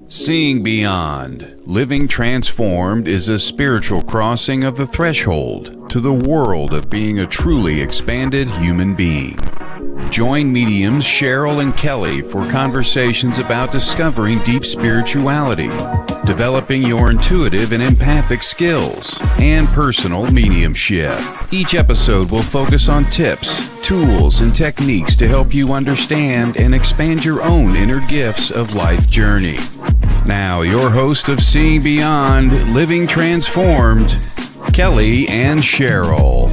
Seeing Beyond, Living Transformed is a spiritual crossing of the threshold to the world of being a truly expanded human being. Join mediums Cheryl and Kelley for conversations about discovering deep spirituality, developing your intuitive and empathic skills, and personal mediumship. Each episode will focus on tips, tools, and techniques to help you understand and expand your own inner gifts of life journey. Now, your host of Seeing Beyond, Living Transformed, Kelley and Cheryl.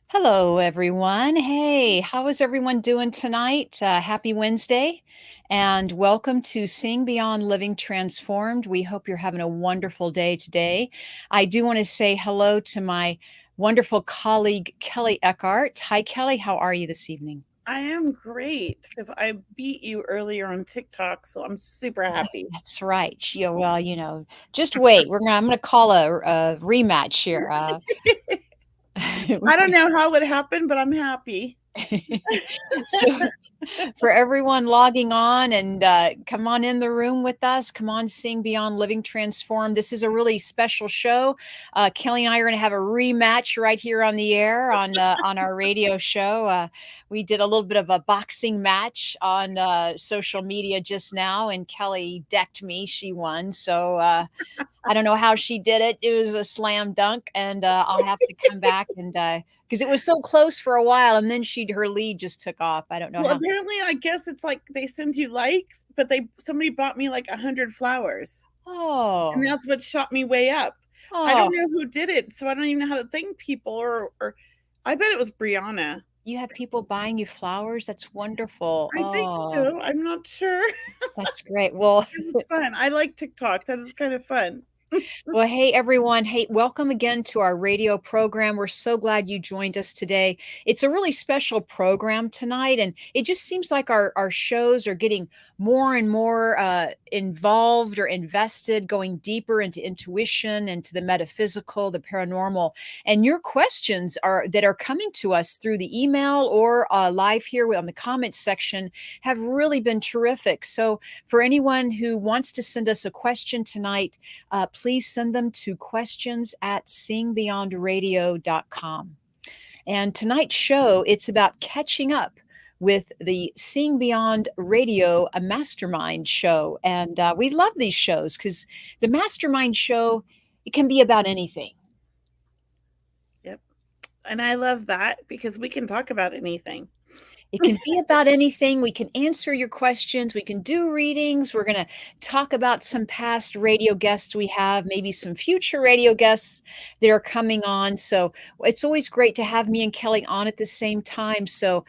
Hello, everyone. Hey, how is everyone doing tonight? Happy Wednesday, and welcome to Seeing Beyond Living Transformed. We hope you're having a wonderful day today. I do want to say hello to my wonderful colleague, Kelley Eckhart. Hi, Kelley. How are you this evening? I am great because I beat you earlier on TikTok, so I'm super happy. That's right. Yeah, well, just wait. I'm going to call a rematch here. I don't know how it happened, but I'm happy. So for everyone logging on and come on in the room with us, come on, Seeing Beyond Living Transformed. This is a really special show. Kelley and I are going to have a rematch right here on the air on our radio show. We did a little bit of a boxing match on social media just now, and Kelley decked me. She won. So I don't know how she did it. It was a slam dunk, and I'll have to come back and because it was so close for a while, and then her lead just took off. I don't know. Well, apparently, I guess it's like they send you likes, but somebody bought me like 100 flowers. Oh, and that's what shot me way up. Oh. I don't know who did it, so I don't even know how to thank people. Or I bet it was Brianna. You have people buying you flowers? That's wonderful. I think so. I'm not sure. That's great. Well, it's fun. I like TikTok. That is kind of fun. Well, hey, everyone. Hey, welcome again to our radio program. We're so glad you joined us today. It's a really special program tonight, and it just seems like our shows are getting more and more involved or invested, going deeper into intuition, into the metaphysical, the paranormal. And your questions that are coming to us through the email or live here on the comments section have really been terrific. So for anyone who wants to send us a question tonight, please send them to questions@seeingbeyondradio.com. And tonight's show, it's about catching up with the Seeing Beyond Radio, a Mastermind show. And we love these shows because the Mastermind show, it can be about anything. Yep. And I love that because we can talk about anything. It can be about anything. We can answer your questions. We can do readings. We're going to talk about some past radio guests we have, maybe some future radio guests that are coming on. So it's always great to have me and Kelley on at the same time. So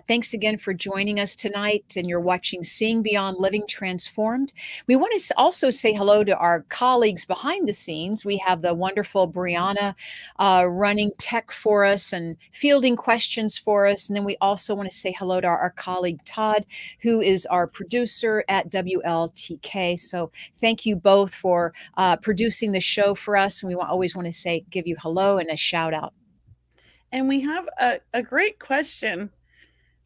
thanks again for joining us tonight. And you're watching Seeing Beyond Living Transformed. We want to also say hello to our colleagues behind the scenes. We have the wonderful Brianna running tech for us and fielding questions for us. And then we also want to say hello to our colleague Todd, who is our producer at WLTK. So thank you both for producing the show for us. And we always want to give you hello and a shout out. And we have a great question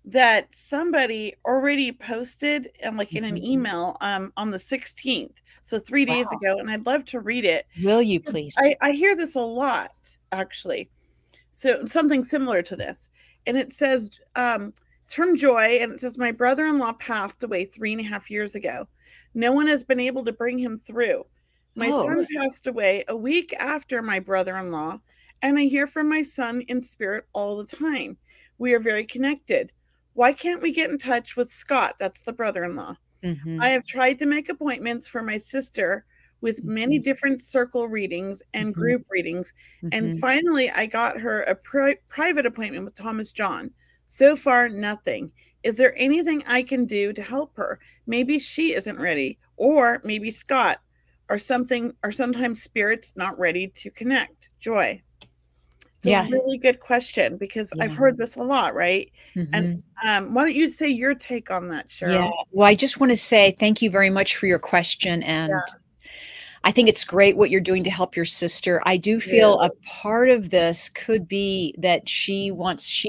that somebody already posted in an email on the 16th. So 3 days ago, and I'd love to read it. Will you please? I hear this a lot, actually. So something similar to this. And it says, it's from Joy, and it says, my brother-in-law passed away 3.5 years ago. No one has been able to bring him through. My son passed away a week after my brother-in-law, and I hear from my son in spirit all the time. We are very connected. Why can't we get in touch with Scott? That's the brother-in-law. Mm-hmm. I have tried to make appointments for my sister with many different circle readings and group readings. And finally, I got her a private appointment with Thomas John. So far, nothing. Is there anything I can do to help her? Maybe she isn't ready, or maybe Scott, or something, or sometimes spirits not ready to connect. Joy. a Yeah. really good question because I've Yeah. heard this a lot, right? And Mhm. why don't you say your take on that, Yeah. Cheryl? Well, I just want to say thank you very much for your question, and Yeah. I think it's great what you're doing to help your sister. I do feel a Yeah. part of this could be that she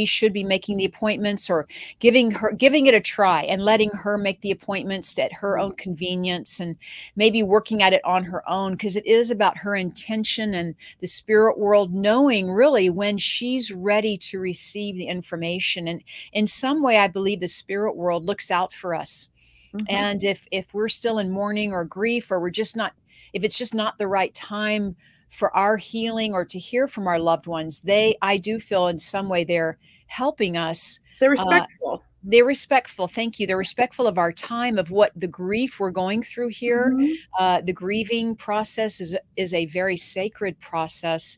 should be making the appointments or giving it a try and letting her make the appointments at her own convenience and maybe working at it on her own because it is about her intention and the spirit world knowing really when she's ready to receive the information. And in some way, I believe the spirit world looks out for us. Mhm. And if we're still in mourning or grief or we're just not if it's just not the right time for our healing or to hear from our loved ones, I do feel in some way they're helping us. They're Uh, respectful. they're respectful. Thank you. They're respectful of our time, of what the grief we're going through here. Mhm. The grieving process is a very sacred process.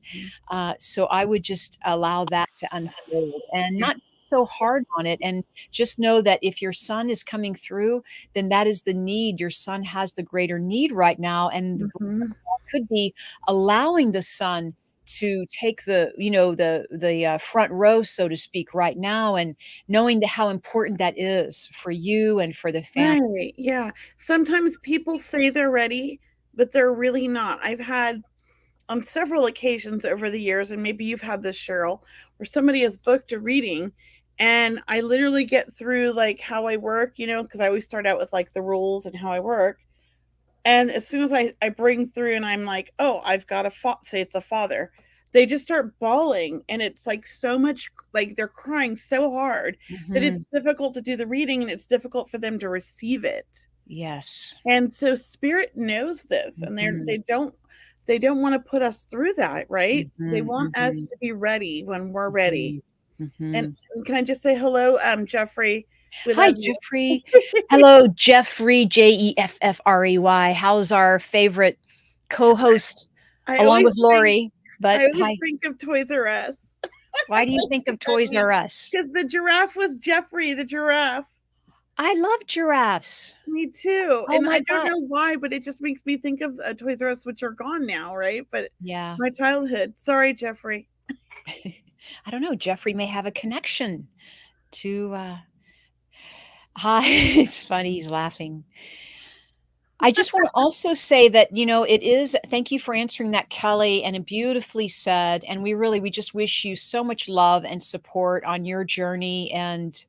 Mhm. So I would just allow that to unfold and not so hard on it. And just know that if your son is coming through, then that is the need. Your son has the greater need right now. And the Mhm. could be allowing the son to take the front row, so to speak, right now, and knowing how important that is for you and for the family. Right, yeah. Sometimes people say they're ready, but they're really not. I've had on several occasions over the years, and maybe you've had this, Cheryl, where somebody has booked a reading and I literally get through like how I work, because I always start out with like the rules and how I work. And as soon as I bring through and I'm like, oh, I've got say it's a father, they just start bawling. And it's like so much, like they're crying so hard that it's Mhm. difficult to do the reading and it's difficult for them to receive it. Yes. And so spirit knows this and Mhm. they don't want to put us through that, right? They Mhm, want us mhm, to be ready when we're ready. mhm, And mhm. can I just say hello, Jeffrey? We Hi, love you. Jeffrey. Hello, Jeffrey, Jeffrey. How's our favorite co-host I along always with think Lori? But I always hi. think of Toys R Us. Why do you think of Toys R Us? Because the giraffe was Jeffrey the giraffe. I love giraffes. Me too. Oh And my I don't god. know why, but it just makes me think of Toys R Us, which are gone now, right? But Yeah. my childhood. Sorry, Jeffrey. I don't know, Jeffrey may have a connection to, hi, it's funny, he's laughing. I just wanna also say that, it is thank you for answering that, Kelly, and it beautifully said, and we just wish you so much love and support on your journey, and,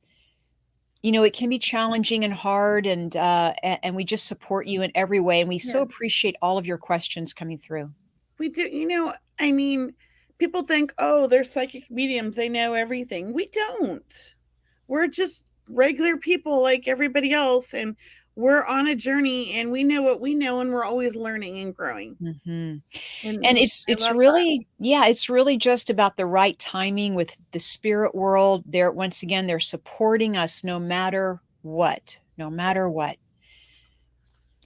it can be challenging and hard, and we just support you in every way, and we so Yes, appreciate all of your questions coming through. we do. I mean, people think, oh, they're psychic mediums. They know everything. We don't. We're just regular people like everybody else. And we're on a journey and we know what we know and we're always learning and growing. Mhm. And And it's I it's love that. really yeah, it's really just about the right timing with the spirit world. They're once again, they're supporting us no matter what, no matter what.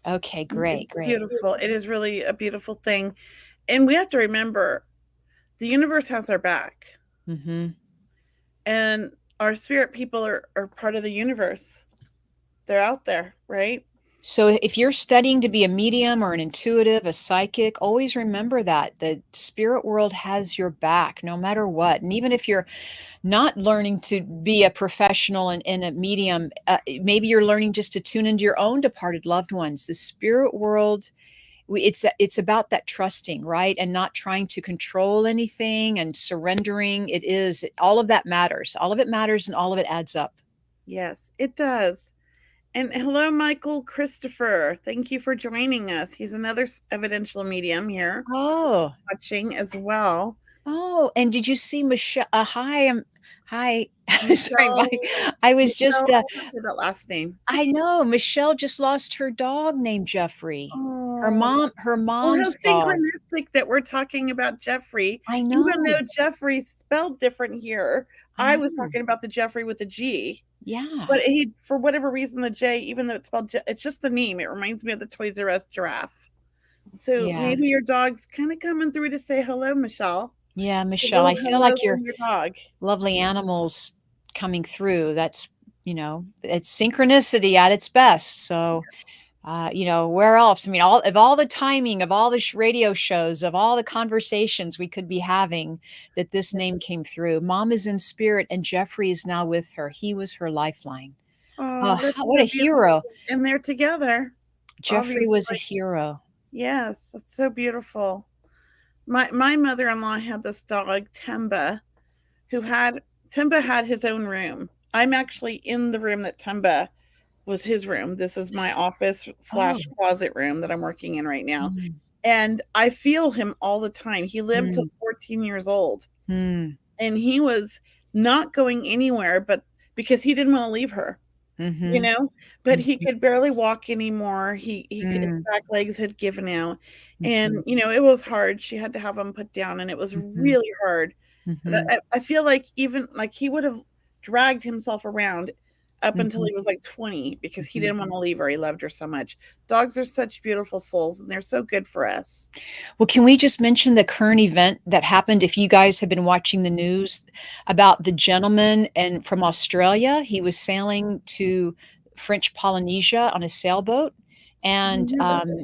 Okay, It's great, great. beautiful. It is really a beautiful thing. And we have to remember the universe has our back. Mhm. And our spirit people are part of the universe. They're out there, right? So if you're studying to be a medium or an intuitive, a psychic, always remember that the spirit world has your back no matter what. And even if you're not learning to be a professional and a medium, maybe you're learning just to tune into your own departed loved ones. The spirit world, it's about that trusting, right? And not trying to control anything and surrendering. All of that matters. All of it matters and all of it adds up. Yes, it does. And hello, Michael Christopher. Thank you for joining us. He's another evidential medium here Oh, watching as well. oh, and did you see Michelle? Hi, hi. Sorry, Michelle, I was just, Michelle, I can't say that last name. I know Michelle just lost her dog named Jeffrey. Oh, Her well, how mom's dog. synchronistic that we're talking about Jeffrey, I even know. though Jeffrey's spelled different here. I I was know. talking about the Jeffrey with a G. Yeah. But he, for whatever reason, the J, even though it's spelled, it's just the name. It reminds me of the Toys R Us giraffe. So Yeah. maybe your dog's kind of coming through to say hello, Michelle. Yeah, A Michelle, little I feel hello like your from your dog. lovely animals coming through. That's, it's synchronicity at its best. So, Where else? I mean, all the timing of all the radio shows, of all the conversations we could be having, that this name came through. Mom is in spirit, and Jeffrey is now with her. He was her lifeline. Oh, that's What so a beautiful. hero! And they're together. Jeffrey was a Obviously. hero. Yes, that's so beautiful. My mother-in-law had this dog, Temba, Temba had his own room. I'm actually in the room that Temba was his room. This is my office Oh, slash closet room that I'm working in right now. mm, And I feel him all the time. He lived till mm, 14 years old, mm, and he was not going anywhere, but because he didn't want to leave her, you mhm, know, but he mhm, could barely walk anymore. His mm, back legs had given out, and mhm, it was hard. She had to have him put down, and it was mhm, really hard. mhm, I feel like even like he would have dragged himself around up until mhm, he was like 20 because he mhm. didn't want to leave her. He loved her so much. Dogs are such beautiful souls, and they're so good for us. Well, can we just mention the current event that happened? If you guys have been watching the news about the gentleman and from Australia, he was sailing to French Polynesia on a sailboat, I and didn't hear this.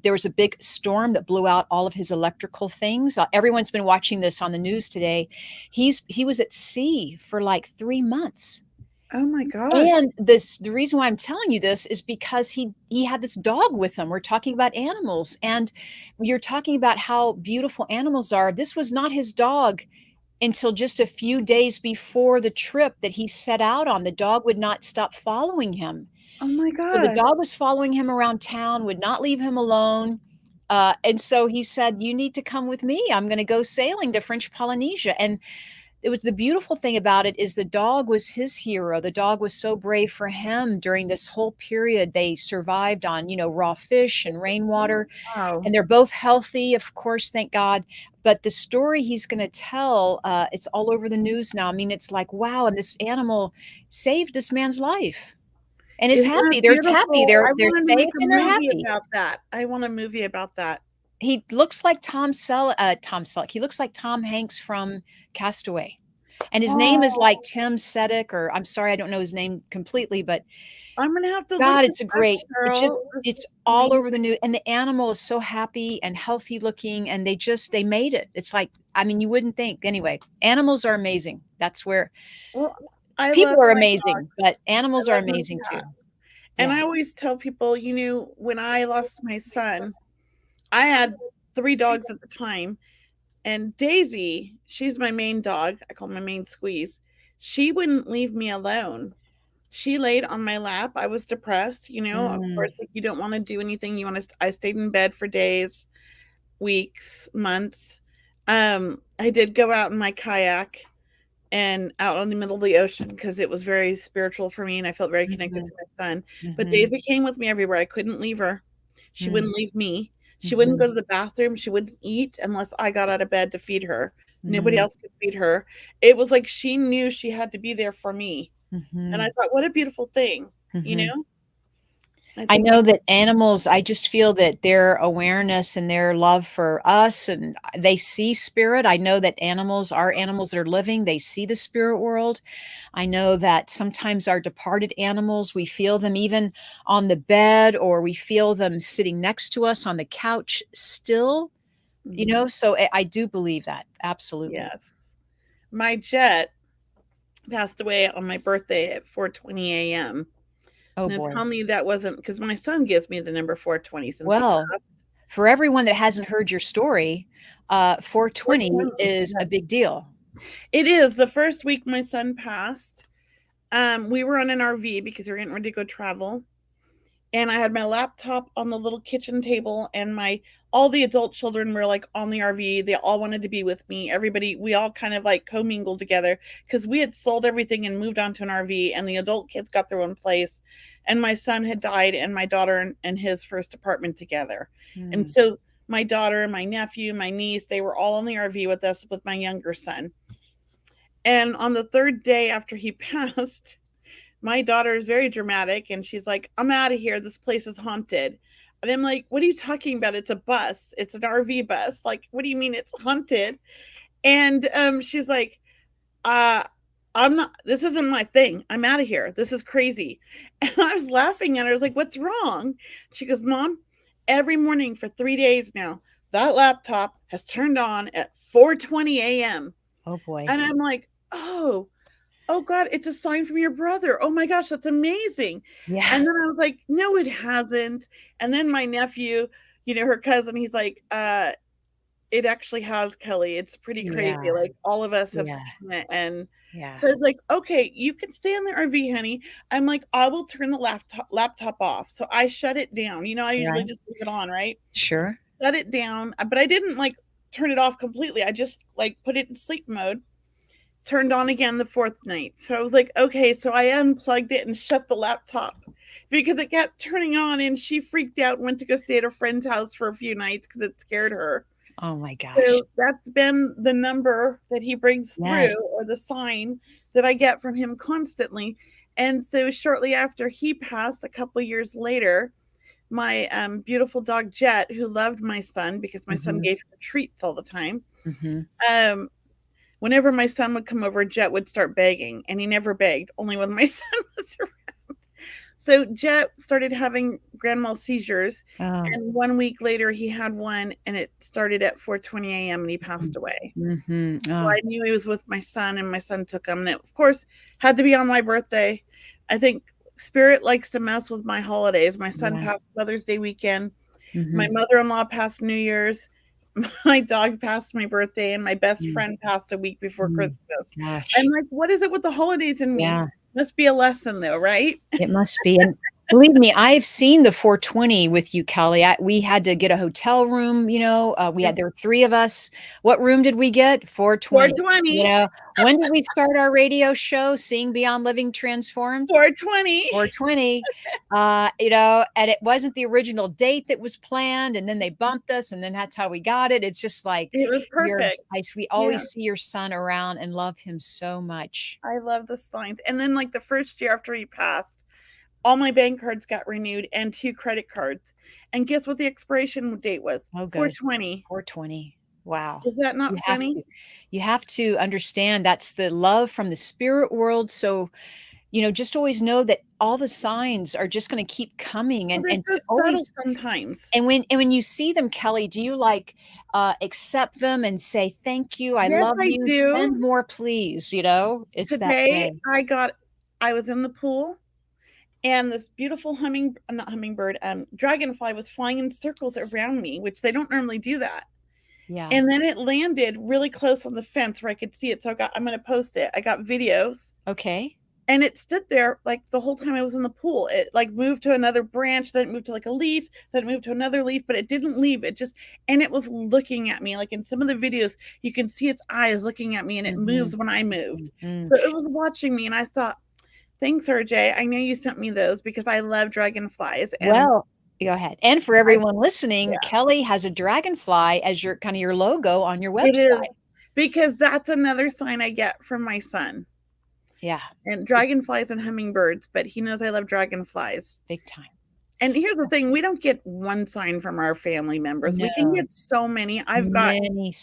there was a big storm that blew out all of his electrical things. Everyone's been watching this on the news today. He was at sea for like 3 months. Oh my gosh. And the reason why I'm telling you this is because he had this dog with him. We're talking about animals, and you're talking about how beautiful animals are. This was not his dog until just a few days before the trip that he set out on. The dog would not stop following him. Oh my So the gosh. dog was following him around town, would not leave him alone. And so he said, "You need to come with me. I'm going to go sailing to French Polynesia." And it was the beautiful thing about it is the dog was his hero. The dog was so brave for him during this whole period. They survived on, raw fish and rainwater, Wow. and they're both healthy, of course, thank God. But the story he's going to tell, it's all over the news now. I mean, it's like, wow, and this animal saved this man's life and is Isn't that happy. They're happy. beautiful? They're I they're wanted to safe make a and they're movie happy. about that. I want a movie about that. He looks like Tom Selleck. He looks like Tom Hanks from Castaway. And his name is like Oh, Tim Sedek, or I'm sorry, I don't know his name completely, but I'm gonna have to look God, this it's a up, great Cheryl. This it's is all amazing. over the news, and the animal is so happy and healthy looking, and they made it. It's like, I mean, you wouldn't think. Anyway, animals are amazing. That's where Well, I love people are my amazing, but dogs. animals I are love my amazing too. cats. And Yeah. I always tell people, when I lost my son, I had 3 dogs at the time, and Daisy, she's my main dog. I call my main squeeze. She wouldn't leave me alone. She laid on my lap. I was depressed, of Mm, course, like, you don't wanna do anything. I stayed in bed for days, weeks, months. I did go out in my kayak and out on the middle of the ocean because it was very spiritual for me and I felt very connected mhm, to my son. But mhm, Daisy came with me everywhere. I couldn't leave her. She mm, wouldn't leave me. She wouldn't mhm, go to the bathroom. She wouldn't eat unless I got out of bed to feed her. Nobody mm, else could feed her. It was like she knew she had to be there for me. And I mhm, thought, what a beautiful thing, you mhm. know? I I think know that animals, I just feel that their awareness and their love for us, and they see spirit. I know that our animals that are living, they see the spirit world. I know that sometimes our departed animals, we feel them even on the bed, or we feel them sitting next to us on the couch still, mhm, so I do believe that. Absolutely. yes. My jet passed away on my birthday at 4:20 a.m. Oh Now boy. tell me that wasn't because my son gives me the number 420 since he Well, passed. for everyone that hasn't heard your story, 420 420, is a yes. big deal. It is the first week my son passed. We were on an RV because we were getting ready to go travel. And I had my laptop on the little kitchen table and my all the adult children were like on the RV. They all wanted to be with me. Everybody, we all kind of like commingled together because we had sold everything and moved on to an RV and the adult kids got their own place. And my son had died and my daughter and his first apartment together. And Hmm. so my daughter, my nephew, my niece, they were all on the RV with us with my younger son. And on the third day after he passed, my daughter is very dramatic and she's like, I'm out of here. This place is haunted. And I'm like, what are you talking about? It's a bus. It's an RV bus. Like, what do you mean it's haunted? And she's like, uh, this isn't my thing. I'm out of here. This is crazy. And I was laughing at her. I was like, what's wrong? She goes, Mom, every morning for 3 days now, that laptop has turned on at 4:20 a.m. Oh boy. And I'm like, oh God, it's a sign from your brother. Oh my gosh, that's amazing. Yeah. And then I was like, no, it hasn't. And then my nephew, her cousin, he's like, it actually has, Kelley. It's pretty crazy. Yeah. Like all of us have Yeah. seen it. And Yeah. so it's like, okay, you can stay in the RV, honey. I'm like, I will turn the laptop off. So I shut it down. I usually Right. just leave it on, right? Sure. Shut it down. But I didn't like turn it off completely. I just like put it in sleep mode. Turned on again the fourth night. So I was like, okay, so I unplugged it and shut the laptop because it kept turning on, and she freaked out and went to go stay at a friend's house for a few nights because it scared her. Oh my gosh. So that's been the number that he brings Yes. through, or the sign that I get from him constantly. And so shortly after he passed, a couple years later, my beautiful dog Jet, who loved my son because my son gave him treats all the time, whenever my son would come over, Jet would start begging, and he never begged, only when my son was around. So Jet started having grand mal seizures, and 1 week later he had one, and it started at 4:20 a.m. and he passed away. So I knew he was with my son, and my son took him, and it, of course, had to be on my birthday. I think Spirit likes to mess with my holidays. My son passed Mother's Day weekend. My mother-in-law passed New Year's. My dog passed my birthday, and my best friend passed a week before Christmas. Gosh. I'm like, what is it with the holidays in me? Yeah. Must be a lesson though, right? It must be. And believe me, I've seen the 420 with you, Kelley. We had to get a hotel room, there were 3 of us. What room did we get? 420. 420. When did we start our radio show, Seeing Beyond Living Transformed? 420. 420. And it wasn't the original date that was planned, and then they bumped us, and then that's how we got it. It's just like, it was perfect. We always see your son around and love him so much. I love the signs. And then like the first year after he passed, all my bank cards got renewed and 2 credit cards. And guess what the expiration date was? Oh, good. 420. 420. Wow. Is that not funny? You have to understand that's the love from the spirit world. So, just always know that all the signs are just going to keep coming, and so always sometimes. And when you see them, Kelley, do you accept them and say thank you? I love you. Do. Send more, please. It's today that way. I was in the pool, and this beautiful dragonfly was flying in circles around me, which they don't normally do that. Yeah. And then it landed really close on the fence where I could see it. So I'm going to post it. I got videos. Okay. And it stood there like the whole time I was in the pool. It like moved to another branch, then it moved to like a leaf, then it moved to another leaf, but it didn't leave. And it was looking at me. Like in some of the videos, you can see its eyes looking at me, and it moves when I moved. So it was watching me, and I thought, thanks, RJ. I know you sent me those because I love dragonflies. Well, go ahead. And for everyone listening, Kelley has a dragonfly as your logo on your website. Because that's another sign I get from my son. Yeah. And dragonflies and hummingbirds, but he knows I love dragonflies. Big time. And here's the thing, we don't get one sign from our family members. No. We can get so many. I've got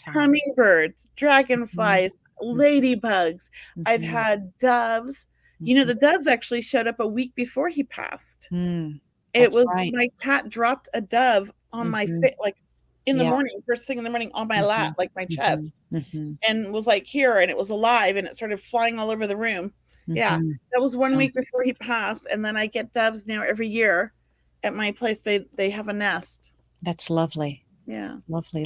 hummingbirds, dragonflies, ladybugs. I've had doves. The doves actually showed up a week before he passed. It was my cat dropped a dove on my face, like in the morning, first thing in the morning, on my lap, like my chest, and was like here, and it was alive, and it started flying all over the room. Yeah, that was 1 week before he passed. And then I get doves now every year at my place. They have a nest. That's lovely. Yeah, that's lovely.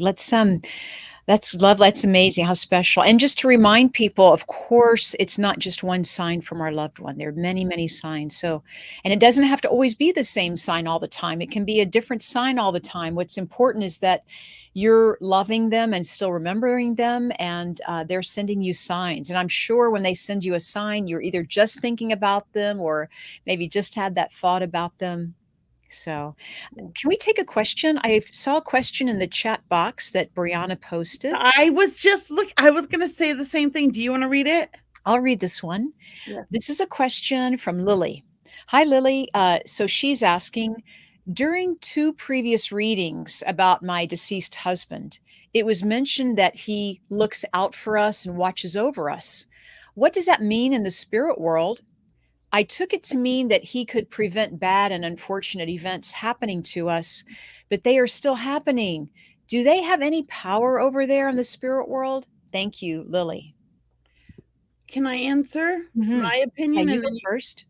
That's lovely. That's amazing. How special. And just to remind people, of course, it's not just one sign from our loved one. There are many, many signs. So, and it doesn't have to always be the same sign all the time. It can be a different sign all the time. What's important is that you're loving them and still remembering them, and they're sending you signs. And I'm sure when they send you a sign, you're either just thinking about them or maybe just had that thought about them. So can we take a question? I saw a question in the chat box that Brianna posted. I was going to say the same thing. Do you want to read it? I'll read this one. Yes. This is a question from Lily. Hi, Lily. So she's asking, during 2 previous readings about my deceased husband, it was mentioned that he looks out for us and watches over us. What does that mean in the spirit world? I took it to mean that he could prevent bad and unfortunate events happening to us, but they are still happening. Do they have any power over there in the spirit world? Thank you, Lily. Can I answer Mhm. my Yeah, opinion? you And go then first.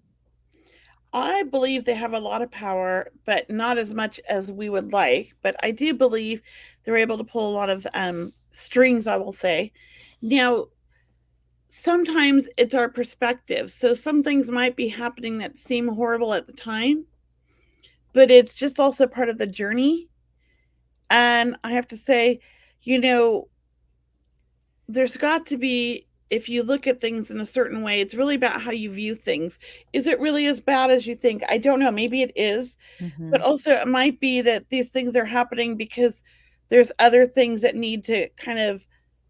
I believe they have a lot of power, but not as much as we would like. But I do believe they're able to pull a lot of strings, I will say. Now, sometimes it's our perspective. So some things might be happening that seem horrible at the time, but it's just also part of the journey. And I have to say, you know, there's got to be, if you look at things in a certain way, it's really about how you view things. Is it really as bad as you think? I don't know. Maybe it is. But Mhm. also, it might be that these things are happening because there's other things that need to kind of,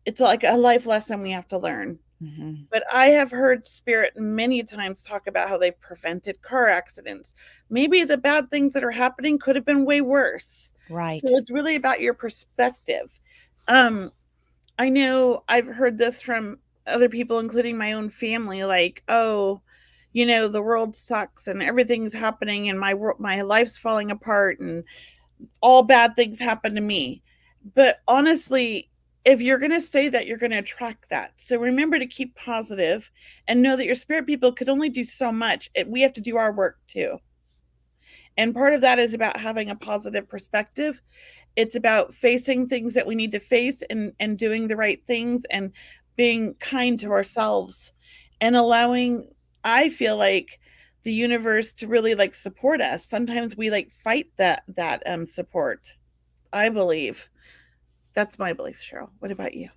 it's like a life lesson we have to learn. Mhm. But I have heard spirit many times talk about how they've prevented car accidents. Maybe the bad things that are happening could have been way worse. So Right. it's really about your perspective. Um, I know I've heard this from other people, including my own family, like, oh, the world sucks and everything's happening and my life's falling apart and all bad things happen to me. But honestly, if you're going to say that, you're going to attract that. So remember to keep positive and know that your spirit people could only do so much. We have to do our work too. And part of that is about having a positive perspective. It's about facing things that we need to face and doing the right things and being kind to ourselves and allowing, I feel like, the universe to really like support us. Sometimes we like fight that support. I believe. That's my belief, Cheryl. What about you?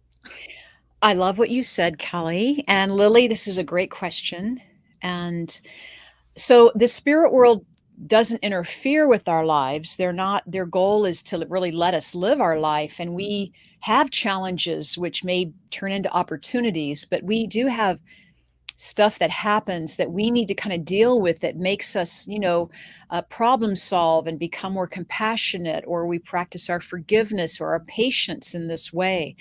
I love what you said, Kelly. And Lily, this is a great question. And so the spirit world doesn't interfere with our lives. Their goal is to really let us live our life. And we have challenges which may turn into opportunities, but we do have stuff that happens that we need to kind of deal with that makes us, problem solve and become more compassionate, or we practice our forgiveness or our patience in this way.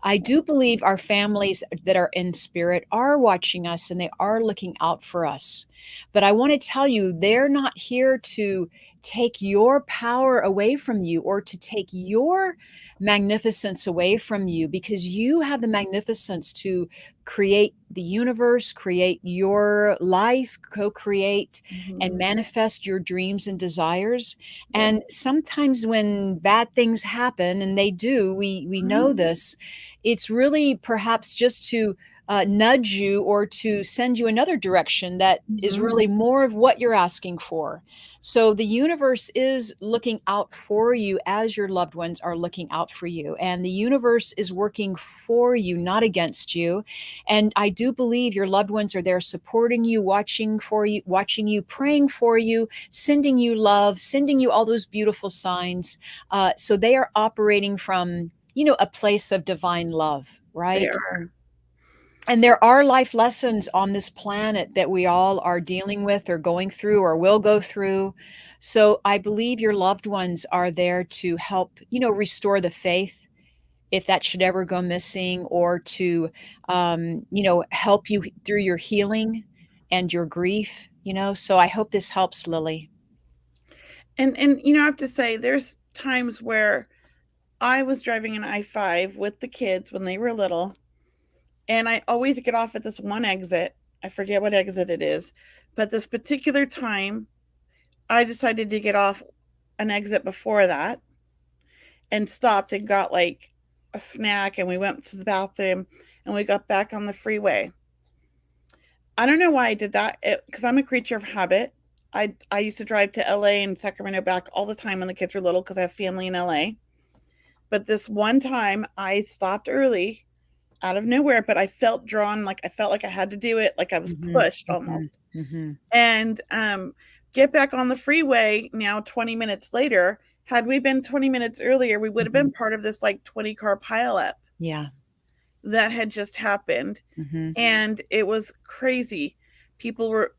I do believe our families that are in spirit are watching us and they are looking out for us. But I want to tell you, they're not here to take your power away from you or to take your magnificence away from you, because you have the magnificence to create the universe, create your life, co create and Mhm. manifest your dreams and desires. Yep. And sometimes when bad things happen, and they do, we know Mhm. this, it's really perhaps just to nudge you or to send you another direction that is Mhm. really more of what you're asking for. So the universe is looking out for you as your loved ones are looking out for you. And the universe is working for you, not against you. And I do believe your loved ones are there supporting you, watching you, praying for you, sending you love, sending you all those beautiful signs. So they are operating from, a place of divine love, They right? are. And there are life lessons on this planet that we all are dealing with or going through or will go through. So I believe your loved ones are there to help, restore the faith if that should ever go missing, or to, help you through your healing and your grief. So I hope this helps, Lily. And I have to say there's times where I was driving an I-5 with the kids when they were little, and I always get off at this one exit. I forget what exit it is, but this particular time I decided to get off an exit before that and stopped and got like a snack and we went to the bathroom and we got back on the freeway. I don't know why I did that because I'm a creature of habit. I used to drive to LA and Sacramento back all the time when the kids were little because I have family in LA. But this one time I stopped early out of nowhere, but I felt drawn, like I felt like I had to do it, like I was Mhm, pushed mhm, almost. mhm, And get back on the freeway now 20 minutes later. Had we been 20 minutes earlier, we would have mhm. been part of this like 20 car pileup Yeah. that had just happened. Mhm, And it was crazy. People were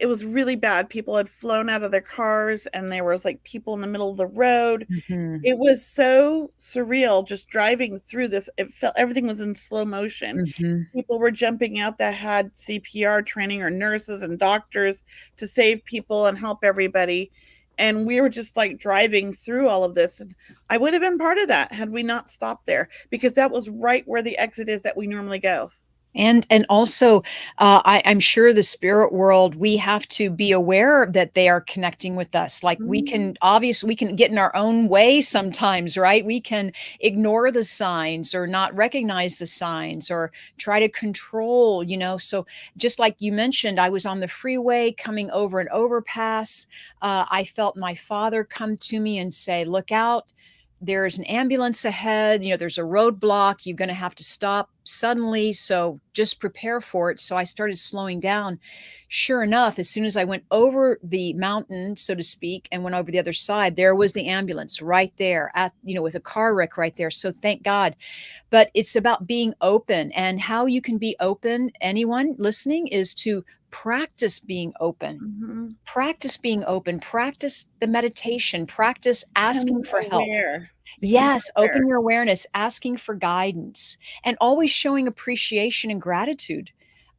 it was really bad. People had flown out of their cars, and there was like people in the middle of the road. Mm-hmm. It was so surreal just driving through this. It felt everything was in slow motion. Mm-hmm. People were jumping out that had CPR training, or nurses and doctors to save people and help everybody. And we were just like driving through all of this. And I would have been part of that had we not stopped there, because that was right where the exit is that we normally go. And also, I'm sure the spirit world, we have to be aware that they are connecting with us. Like we can obviously we can get in our own way sometimes, right? We can ignore the signs or not recognize the signs or try to control, you know. So just like you mentioned, I was on the freeway coming over an overpass. I felt my father come to me and say, "Look out. There's an ambulance ahead, you know, there's a roadblock, you're going to have to stop suddenly, so just prepare for it." So I started slowing down. Sure enough, as soon as I went over the mountain, so to speak, and went over the other side, there was the ambulance right there at, you know, with a car wreck right there. So thank God. But it's about being open, and how you can be open, anyone listening, is to practice being open. Mm-hmm. Practice being open, practice the meditation, practice asking Becoming for help. aware. Becoming Yes, aware. open your awareness, asking for guidance, and always showing appreciation and gratitude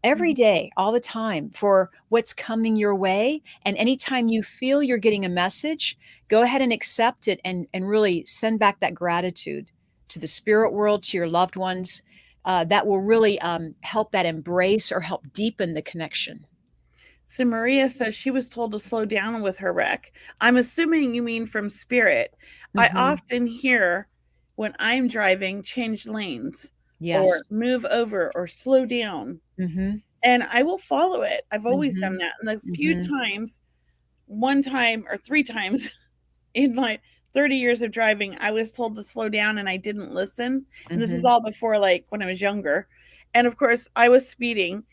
every day, all the time, for what's coming your way. And anytime you feel you're getting a message, go ahead and accept it, and really send back that gratitude to the spirit world, to your loved ones. That will really help that embrace or help deepen the connection. So Maria says she was told to slow down with her wreck. I'm assuming you mean from spirit. I Mhm. often hear when I'm driving, change lanes or Yes. move over or slow down. Mhm. And I will follow it. I've always done Mhm. that. And the few Mhm. times, one time or three times in my 30 years of driving, I was told to slow down and I didn't listen. And this is Mhm. all before, like, when I was younger. And of course, I was speeding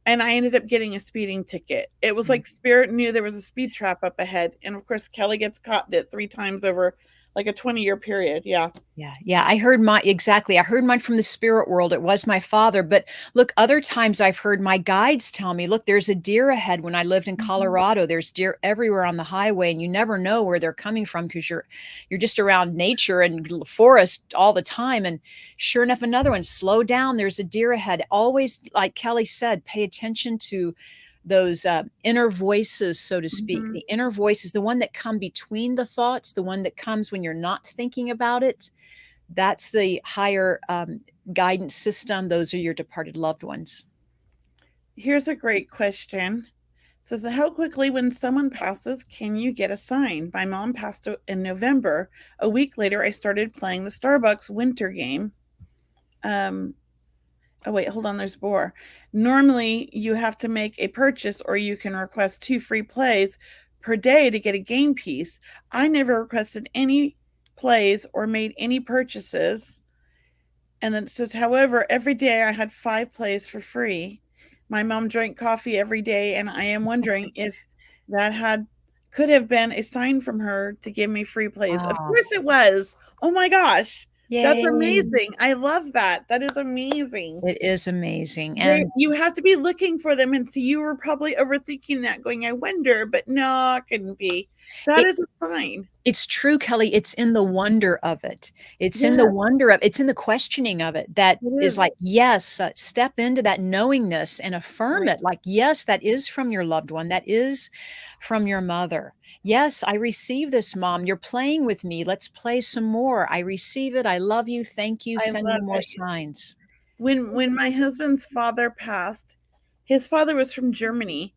and I ended up getting a speeding ticket. It was Mhm. like spirit knew there was a speed trap up ahead. And of course, Kelley gets caught in it 3 times over like a 20-year period. Yeah. Yeah, yeah, I heard my exactly. I heard mine from the spirit world. It was my father. But look, other times I've heard my guides tell me, look, there's a deer ahead. When I lived in Mhm. Colorado, there's deer everywhere on the highway, and you never know where they're coming from because you're just around nature and forest all the time. And sure enough, another one, slow down, there's a deer ahead. Always, like Kelley said, pay attention to those inner voices, so to speak. Mhm. The inner voice is the one that come between the thoughts, the one that comes when you're not thinking about it. That's the higher guidance system. Those are your departed loved ones. Here's a great question. It says, how quickly when someone passes can you get a sign? My mom passed in November. A week later, I started playing the Starbucks winter game. Um, oh, wait, hold on. There's more. Normally, you have to make a purchase or you can request 2 free plays per day to get a game piece. I never requested any plays or made any purchases. And then it says, however, every day I had 5 plays for free. My mom drank coffee every day, and I am wondering if that had could have been a sign from her to give me free plays. Of Wow. course it was. Oh my gosh. That's Yay. amazing. I love that. That is amazing. It is amazing. And You have to be looking for them and see you were probably overthinking that, going, I wonder, but no, it couldn't be. That it, is a sign. it's true, Kelley. It's in the wonder of it. It's in the Yeah, wonder of it's in the questioning of it that it is is. like, yes, step into that knowingness and affirm Right. it. Like, yes, that is from your loved one. That is from your mother. Yes, I receive this, mom. You're playing with me. Let's play some more. I receive it. I love you. Thank you. I Send me love more it. signs. When my husband's father passed, his father was from Germany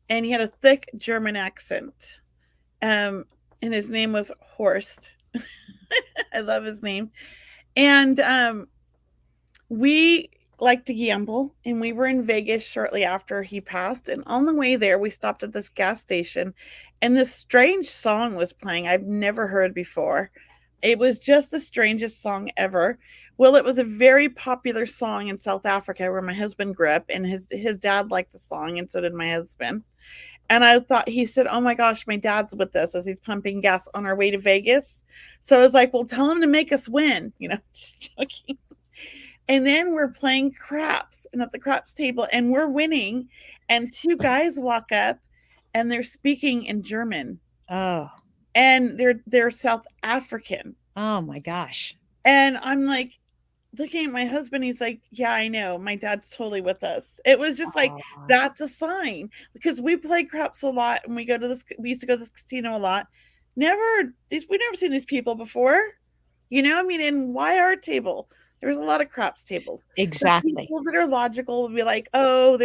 and he had a thick German accent. And his name was Horst. I love his name. And we like to gamble, and we were in Vegas shortly after he passed. And on the way there, we stopped at this gas station, and this strange song was playing I've never heard before. It was just the strangest song ever. Well, it was a very popular song in South Africa where my husband grew up, and his dad liked the song, and so did my husband. And I thought, he said, oh my gosh, my dad's with us as he's pumping gas on our way to Vegas. So I was like, well, tell him to make us win, just joking. And then we're playing craps and at the craps table and we're winning. And 2 guys walk up and they're speaking in German, Oh. and they're South African. Oh my gosh. And I'm like looking at my husband, he's like, "Yeah, I know. My dad's totally with us." It was just like, Aw. that's a sign, because we play craps a lot and we used to go to this casino a lot. We never seen these people before. I mean, and why our table? There's a lot of craps tables. The Exactly. people that are logical will be like, "Oh,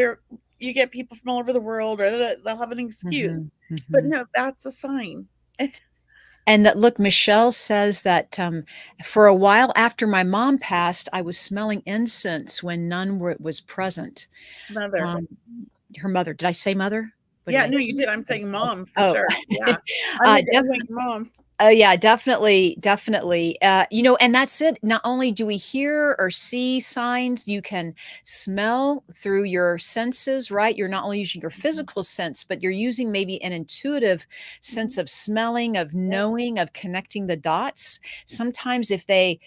you get people from all over the world," or they'll have an excuse. Mhm, But mhm. no, that's a sign. And that look, Michelle says that, for a while after my mom passed, I was smelling incense when none was present. Mother. Um, her mother. Did I say mother? What did Yeah, I no, you did. I'm say? saying mom for Oh. sure. Yeah. Uh, I like mom. Oh, yeah, definitely, definitely. And that's it. Not only do we hear or see signs, you can smell through your senses, right? You're not only using your Mhm. physical sense, but you're using maybe an intuitive sense Mhm. of smelling, of Yep. knowing, of connecting the dots. Sometimes if they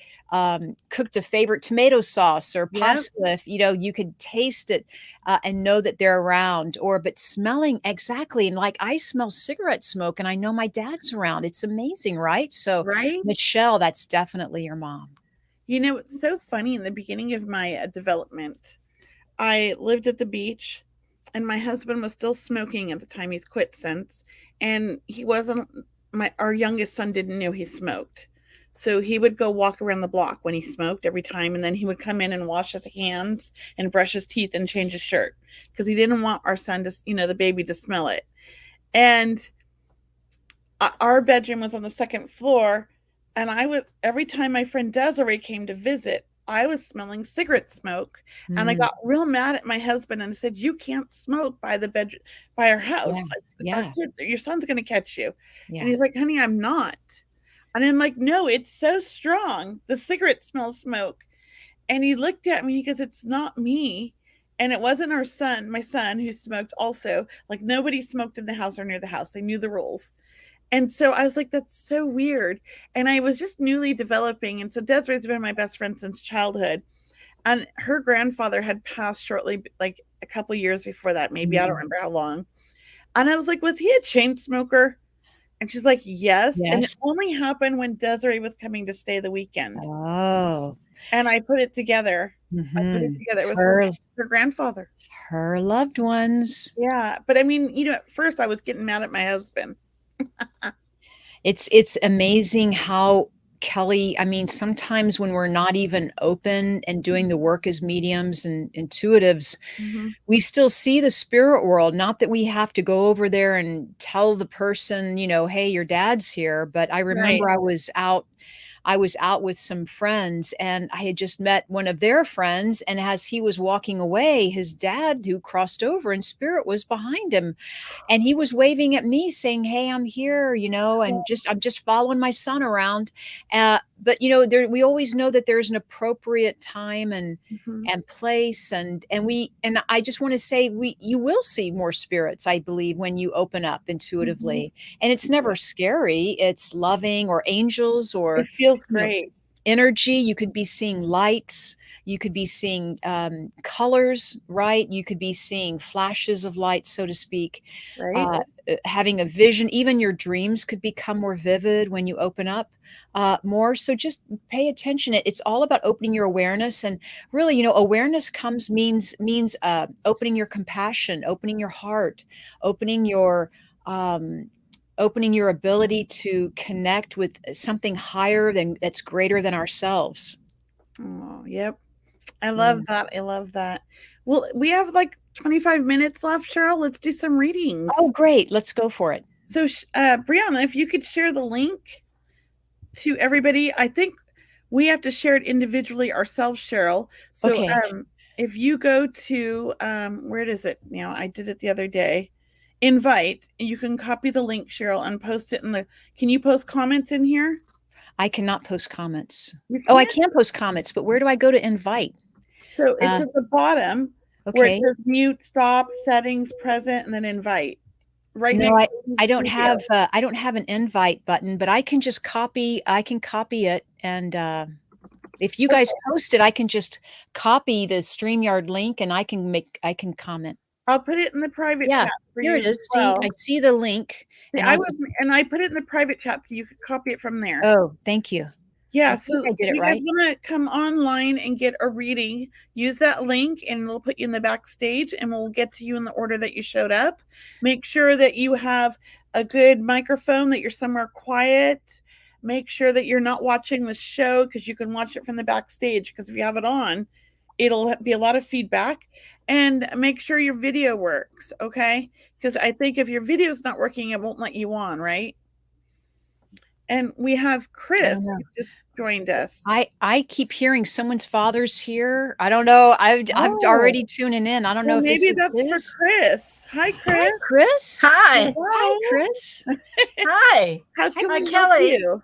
cooked a favorite tomato sauce or Yep. pasta, if you could taste it and know that they're around. But smelling exactly, and like I smell cigarette smoke, and I know my dad's around. It's amazing, right? So, Right? Michelle, that's definitely your mom. It's so funny. In the beginning of my development, I lived at the beach, and my husband was still smoking at the time. He's quit since, and he wasn't. Our youngest son didn't know he smoked, so he would go walk around the block when he smoked every time, and then he would come in and wash his hands and brush his teeth and change his shirt, because he didn't want our son to, the baby, to smell it. And our bedroom was on the second floor, and every time my friend Desiree came to visit, I was smelling cigarette smoke, and I Mm, got real mad at my husband and said, "You can't smoke by the bedroom, by our house. yeah, Like, our yeah, kids, your son's going to catch you." And yeah. he's like, "Honey, I'm not." And I'm like, "No, it's so strong. The cigarette smells smoke." And he looked at me, he goes, "It's not me." And it wasn't my son who smoked also. Like, nobody smoked in the house or near the house. They knew the rules. And so I was like, that's so weird. And I was just newly developing. And so Desiree's been my best friend since childhood. And her grandfather had passed shortly, like a couple years before that, maybe. I don't Mm, remember how long. And I was like, was he a chain smoker? And she's like, yes. And it yes. only happened when Desiree was coming to stay the weekend. Oh, And I put it together. I put it hmm. together. It was Her, her grandfather. her loved ones. Yeah. But I mean, at first I was getting mad at my husband. It's amazing how Kelley, I mean, sometimes when we're not even open and doing the work as mediums and intuitives, Mm-hmm. we still see the spirit world. Not that we have to go over there and tell the person, hey, your dad's here. But I Right. remember I was out with some friends, and I had just met one of their friends. And as he was walking away, his dad, who crossed over in spirit, was behind him, and he was waving at me saying, "Hey, I'm here," and I'm just following my son around. But we always know that there's an appropriate time Mm-hmm. and place, and I just want to say, you will see more spirits, I believe, when you open up Mm-hmm. intuitively. And it's never scary. It's loving, or angels, It or feels you know great. energy. You could be seeing lights, you could be seeing colors, right? You could be seeing flashes of light, so to speak. Right? Having a vision. Even your dreams could become more vivid when you open up more. So just pay attention. It's all about opening your awareness. And really, awareness means opening your compassion, opening your heart, opening your um, opening your ability to connect with something higher than that's greater than ourselves. Oh, yep. I love Yeah. that. I love that. Well, we have like 25 minutes left, Cheryl. Let's do some Oh, readings. great. Let's go for it. So, Brianna, if you could share the link to everybody, I think we have to share it individually ourselves, Cheryl. So, Okay. if you go to, where is it? I did it the other day. Invite. You can copy the link, Cheryl, and post it Can you post comments in here? I cannot post comments. You Oh, I can. can post comments, but where do I go to invite? So it's Uh, at the bottom where it okay. says mute, stop, settings, present, and then invite. Right No, next I to I don't studio. have I don't have an invite button, but I can copy it, and if you guys Okay. post it, I can just copy the StreamYard link, and I can comment. I'll put it in the private Yeah, chat for here you it as is. See, well. I see the link, See, and I'll I put it in the private chat so you could copy it from there. oh, thank you. Yeah, I think so I did if it you guys right. want to come online and get a reading, use that link and it'll put you in the backstage and we'll get to you in the order that you showed up. Make sure that you have a good microphone, that you're somewhere quiet. Make sure that you're not watching the show because you can watch it from the backstage, because if you have it on, it'll be a lot of feedback. And make sure your video works, okay? Because I think if your video's not working, it won't let you on, right? And we have Chris who just joined us. I keep hearing someone's father's here. I don't know. I'm already tuning in. I don't know Well, if this maybe is that's for his. Chris. Hi, Chris. Hi, Chris. Hi. Hi, Chris. Hi. How can Hi, we help Kelley. you?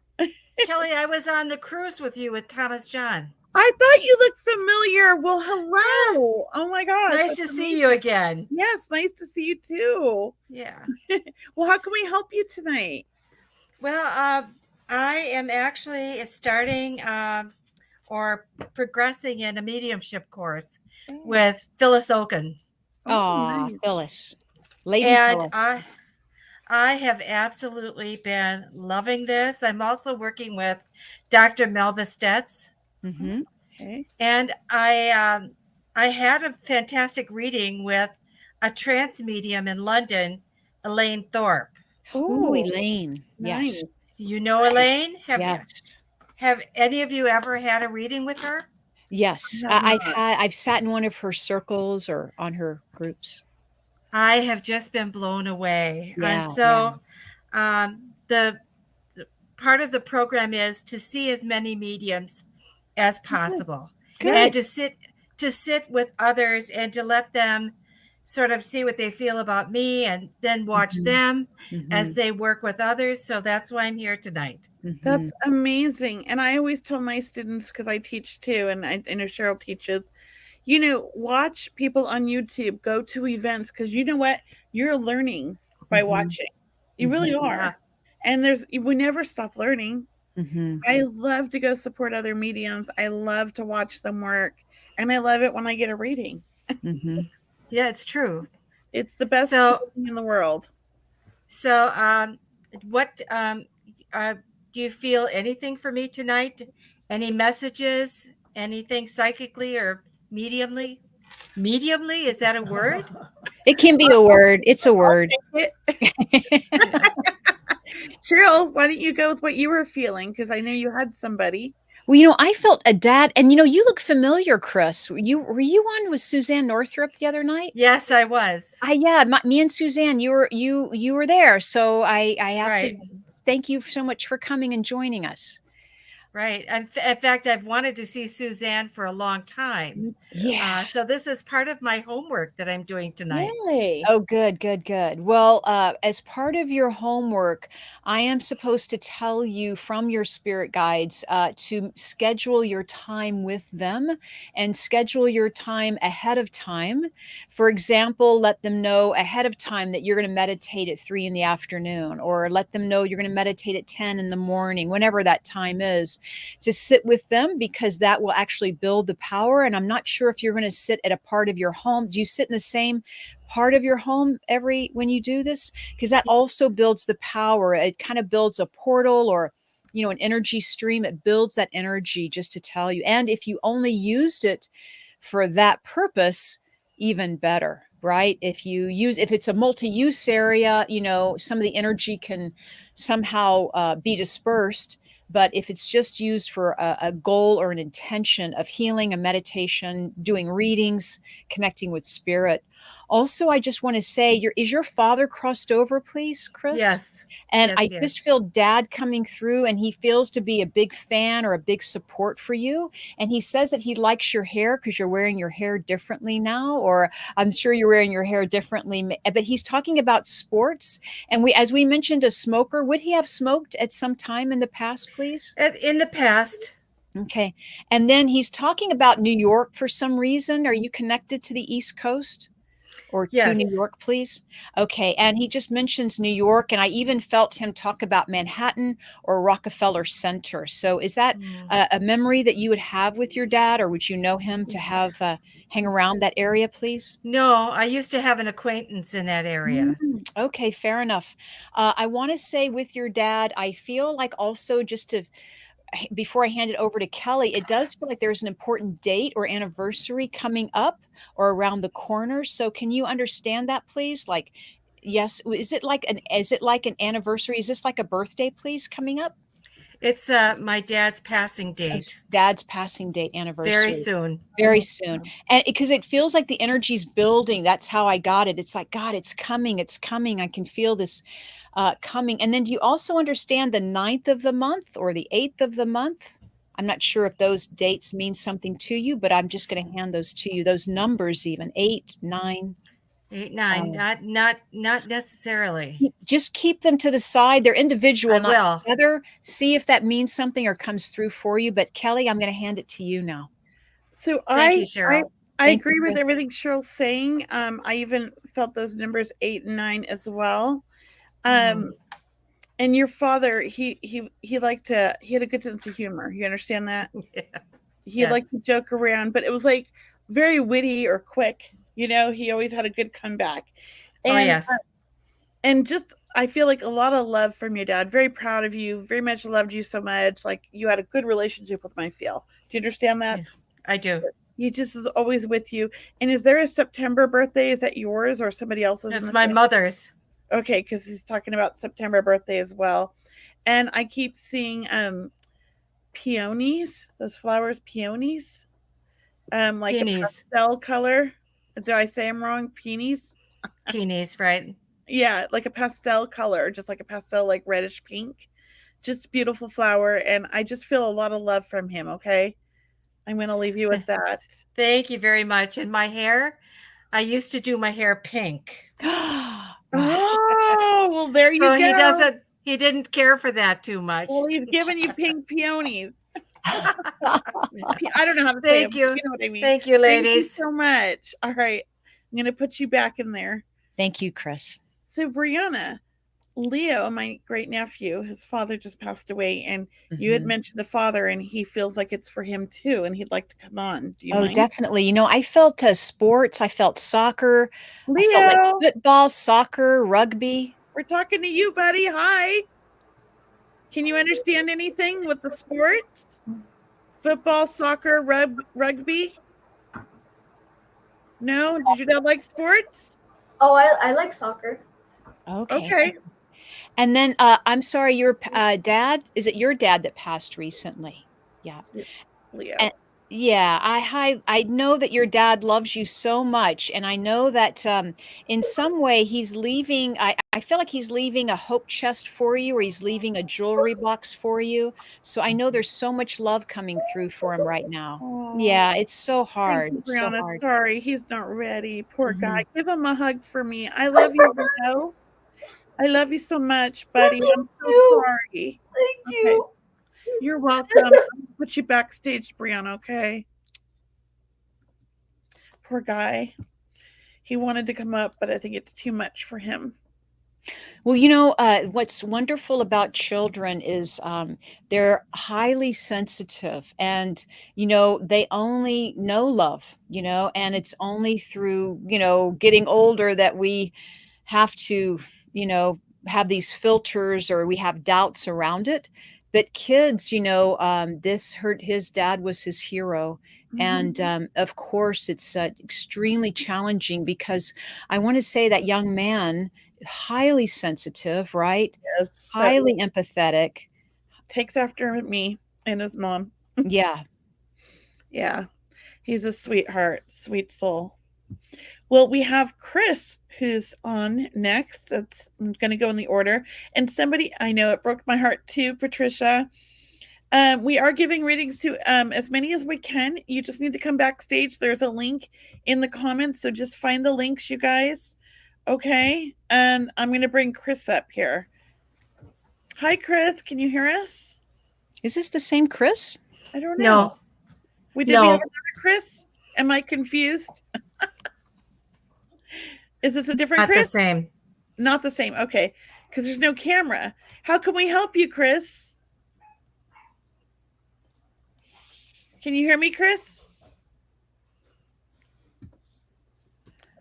Kelley, I was on the cruise with you with Thomas John. I thought you looked familiar. Well, hello. Oh my gosh. Nice to see you again. Yes, nice to see you too. Yeah. Well, how can we help you tonight? Well, I am actually starting or progressing in a mediumship course with Phyllis Oken. Oh, nice. Phyllis. Lady And Phyllis. I have absolutely been loving this. I'm also working with Dr. Melba Stetz. Mm-hmm. Okay. And I had a fantastic reading with a trance medium in London, Elaine Thorpe. Ooh, Elaine. nice. Yes. You know Elaine? Yes. Have any of you ever had a reading with her? Yes. I've sat in one of her circles or on her groups. I have just been blown away. Yeah, And so the part of the program is to see as many mediums as possible. Good. And to sit with others and to let them sort of see what they feel about me and then watch them as they work with others. So that's why I'm here tonight. That's amazing. And I always tell my students, because I teach too, and I know Cheryl teaches, watch people on YouTube, go to events, because you know what? You're learning by watching. You really are. Yeah. And we never stop learning. Mm-hmm. I love to go support other mediums. I love to watch them work. And I love it when I get a reading. Mm-hmm. Yeah, it's true. It's the best feeling in the world. So what do you feel anything for me tonight? Any messages? Anything psychically or mediumly? Mediumly, is that a word? It can be a word. It's a word. Cheryl, why don't you go with what you were feeling? Because I know you had somebody. Well, I felt a dad, and you look familiar, Chris. Were you on with Suzanne Northrup the other night? Yes, I was. Me and Suzanne, you were there. So I have to thank you so much for coming and joining us. Right. In fact, I've wanted to see Suzanne for a long time. Yeah. So this is part of my homework that I'm doing tonight. Really? Oh, good. Well, as part of your homework, I am supposed to tell you from your spirit guides to schedule your time with them and schedule your time ahead of time. For example, let them know ahead of time that you're going to meditate at 3 in the afternoon, or let them know you're going to meditate at 10 in the morning, whenever that time is, to sit with them, because that will actually build the power. And I'm not sure if you're going to sit at a part of your home. Do you sit in the same part of your home when you do this? Because that also builds the power. It kind of builds a portal, or an energy stream. It builds that energy, just to tell you. And if you only used it for that purpose, even better, right? If it's a multi-use area, some of the energy can somehow be dispersed. But if it's just used for a goal or an intention of healing, a meditation, doing readings, connecting with spirit. Also, I just want to say, is your father crossed over, please, Chris? Yes. And Yes, I yes. just feel Dad coming through, and he feels to be a big fan or a big support for you. And he says that he likes your hair because you're wearing your hair differently now, or I'm sure you're wearing your hair differently. But he's talking about sports. And as we mentioned, a smoker. Would he have smoked at some time in the past, please? In the past. Okay. And then he's talking about New York for some reason. Are you connected to the East Coast? Or to Yes. New York, please? Okay. And he just mentions New York, and I even felt him talk about Manhattan or Rockefeller Center. So is that a memory that you would have with your dad, or would you know him to have hang around that area, please? No, I used to have an acquaintance in that area. Okay, fair enough. I want to say with your dad, I feel like also just to before I hand it over to Kelley, it does feel like there's an important date or anniversary coming up or around the corner. So can you understand that, please? Like, yes, is it like an anniversary? Is this like a birthday, please, coming up? It's my dad's passing It's date dad's passing date very anniversary. soon. Very soon. And because it feels like the energy's building. That's how I got it. It's like, God, it's coming. It's coming. I can feel this coming. And then do you also understand the 9th of the month or the 8th of the month? I'm not sure if those dates mean something to you, but I'm just going to hand those to you. Those numbers, even 8, 9. 8, 9, not necessarily. Just keep them to the side. They're individual, I not will. together. See if that means something or comes through for you. But Kelley, I'm going to hand it to you now. So Thank you, I Cheryl. Thank agree you, with Chris. everything Cheryl's saying. I even felt those numbers 8 and 9 as well. Mhm. And your father, he liked to, he had a good sense of humor. You understand that? Yeah. He liked to Yes. joke around, but it was like very witty or quick. You know, he always had a good comeback. Oh, And yes. and just I feel like a lot of love from your dad. Very proud of you. Very much loved you so much. Like you had a good relationship with my feel. Do you understand that? Yes, I do. He just is always with you. And is there a September birthday? Is that yours or somebody else's? That's my mother's. Okay, because he's talking about September birthday as well. And I keep seeing peonies, those flowers, peonies. Like Peonies. a pastel color. Did I say I'm wrong? Peonies? Peonies, right? Yeah, like a pastel color, just like a pastel, like reddish pink. Just beautiful flower. And I just feel a lot of love from him, okay? I'm going to leave you with that. Thank you very much. And my hair, I used to do my hair pink. Wow. Oh, well, there So you go. he didn't care for that too much. Well, he's giving you pink peonies. I don't know how to say Thank them. you. You know what I mean. Thank you, Thank you ladies. so much. All right. I'm going to put you back in there. Thank you, Chris. So, Brianna, Leo, my great nephew, his father just passed away, and you had mentioned a father, and he feels like it's for him too, and he'd like to come on. Do you Oh, mind? definitely. You know, I felt sports. I felt soccer. I felt like Leo, football, soccer, rugby. we're talking to you, buddy. Hi. Can you understand anything with the sports? Football, soccer, rugby? No? Did your dad like sports? Oh, I like soccer. Okay. Okay. And then I'm sorry, your dad, is it your dad that passed recently? Yeah. Leo. And yeah, I know that your dad loves you so much, and I know that in some way he's leaving. I feel like he's leaving a hope chest for you, or he's leaving a jewelry box for you. So I know there's so much love coming through for him right now. Aw. Yeah, it's so Thank hard. you, It's so Brianna. hard. Sorry, he's not ready. Poor Mhm. guy. Give him a hug for me. I love you, Leo. I love you so much, buddy. I'm so sorry. Thank Okay. you. You're welcome. I'll put you backstage, Brianna, okay? Poor guy. He wanted to come up, but I think it's too much for him. Well, you know, what's wonderful about children is they're highly sensitive, and, you know, they only know love, you know, and it's only through, you know, getting older that we have to, you know, have these filters or we have doubts around it. But kids, you know, this hurt. His dad was his hero. And of course, it's extremely challenging because I want to say that young man, highly sensitive, right? Yes. Highly empathetic. Takes after me and his mom. Yeah. Yeah. He's a sweetheart, sweet soul. Well, we have Chris who's on next. I'm going to go in the order. And somebody, I know it broke my heart too, Patricia. We are giving readings to as many as we can. You just need to come backstage. There's a link in the comments. So just find the links, you guys. Okay. And I'm going to bring Chris up here. Hi, Chris. Can you hear us? Is this the same Chris? I don't know. No. Did we have another Chris? Am I confused? Is this a different Not Chris? the same. Not the same. Okay. Because there's no camera. How can we help you, Chris? Can you hear me, Chris?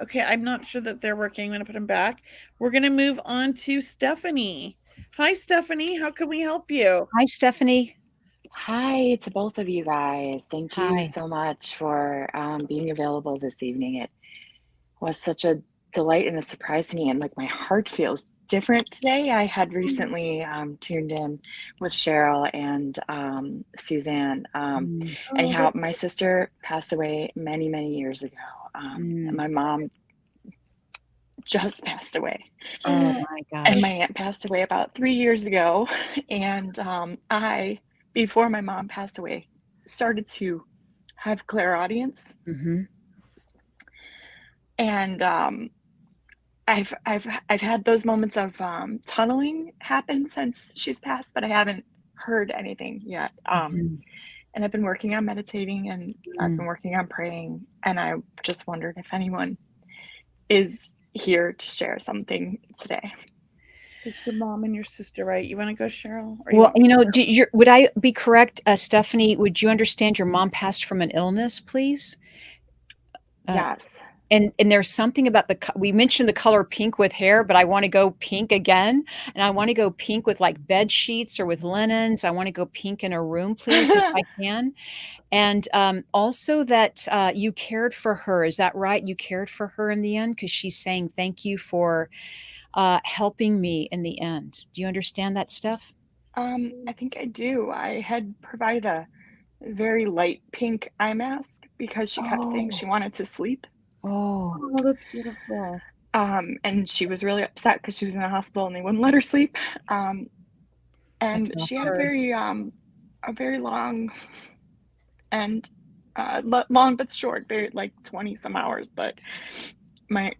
Okay, I'm not sure that they're working. I'm going to put them back. We're going to move on to Stephanie. Hi, Stephanie. How can we help you? Hi, Stephanie. Hi to both of you guys. Thank you Hi. so much for being available this evening. It was such a delight and a surprise to me, and like my heart feels different today. I had recently tuned in with Cheryl and Suzanne. Mm, Anyhow, my sister passed away many, many years ago. And my mom just passed away. Oh my And gosh. my aunt passed away about 3 years ago. And I, before my mom passed away, started to have clairaudience. Mm-hmm. And I've had those moments of tunneling happen since she's passed, but I haven't heard anything yet. And I've been working on meditating, and I've been working on praying, and I just wondered if anyone is here to share something today. It's your mom and your sister, right? You want to go, Cheryl? Or Well, you know, would I be correct, Stephanie? Would you understand your mom passed from an illness, please? Yes. And there's something about we mentioned the color pink with hair, but I want to go pink again. And I want to go pink with like bed sheets or with linens. I want to go pink in a room, please, if I can. And also that you cared for her. Is that right? You cared for her in the end? Because she's saying thank you for helping me in the end. Do you understand that, Steph? I think I do. I had provided a very light pink eye mask because she kept saying she wanted to sleep. Oh, that's beautiful. And she was really upset because she was in the hospital and they wouldn't let her sleep. And she had a very long and long but short, very like 20 some hours. But I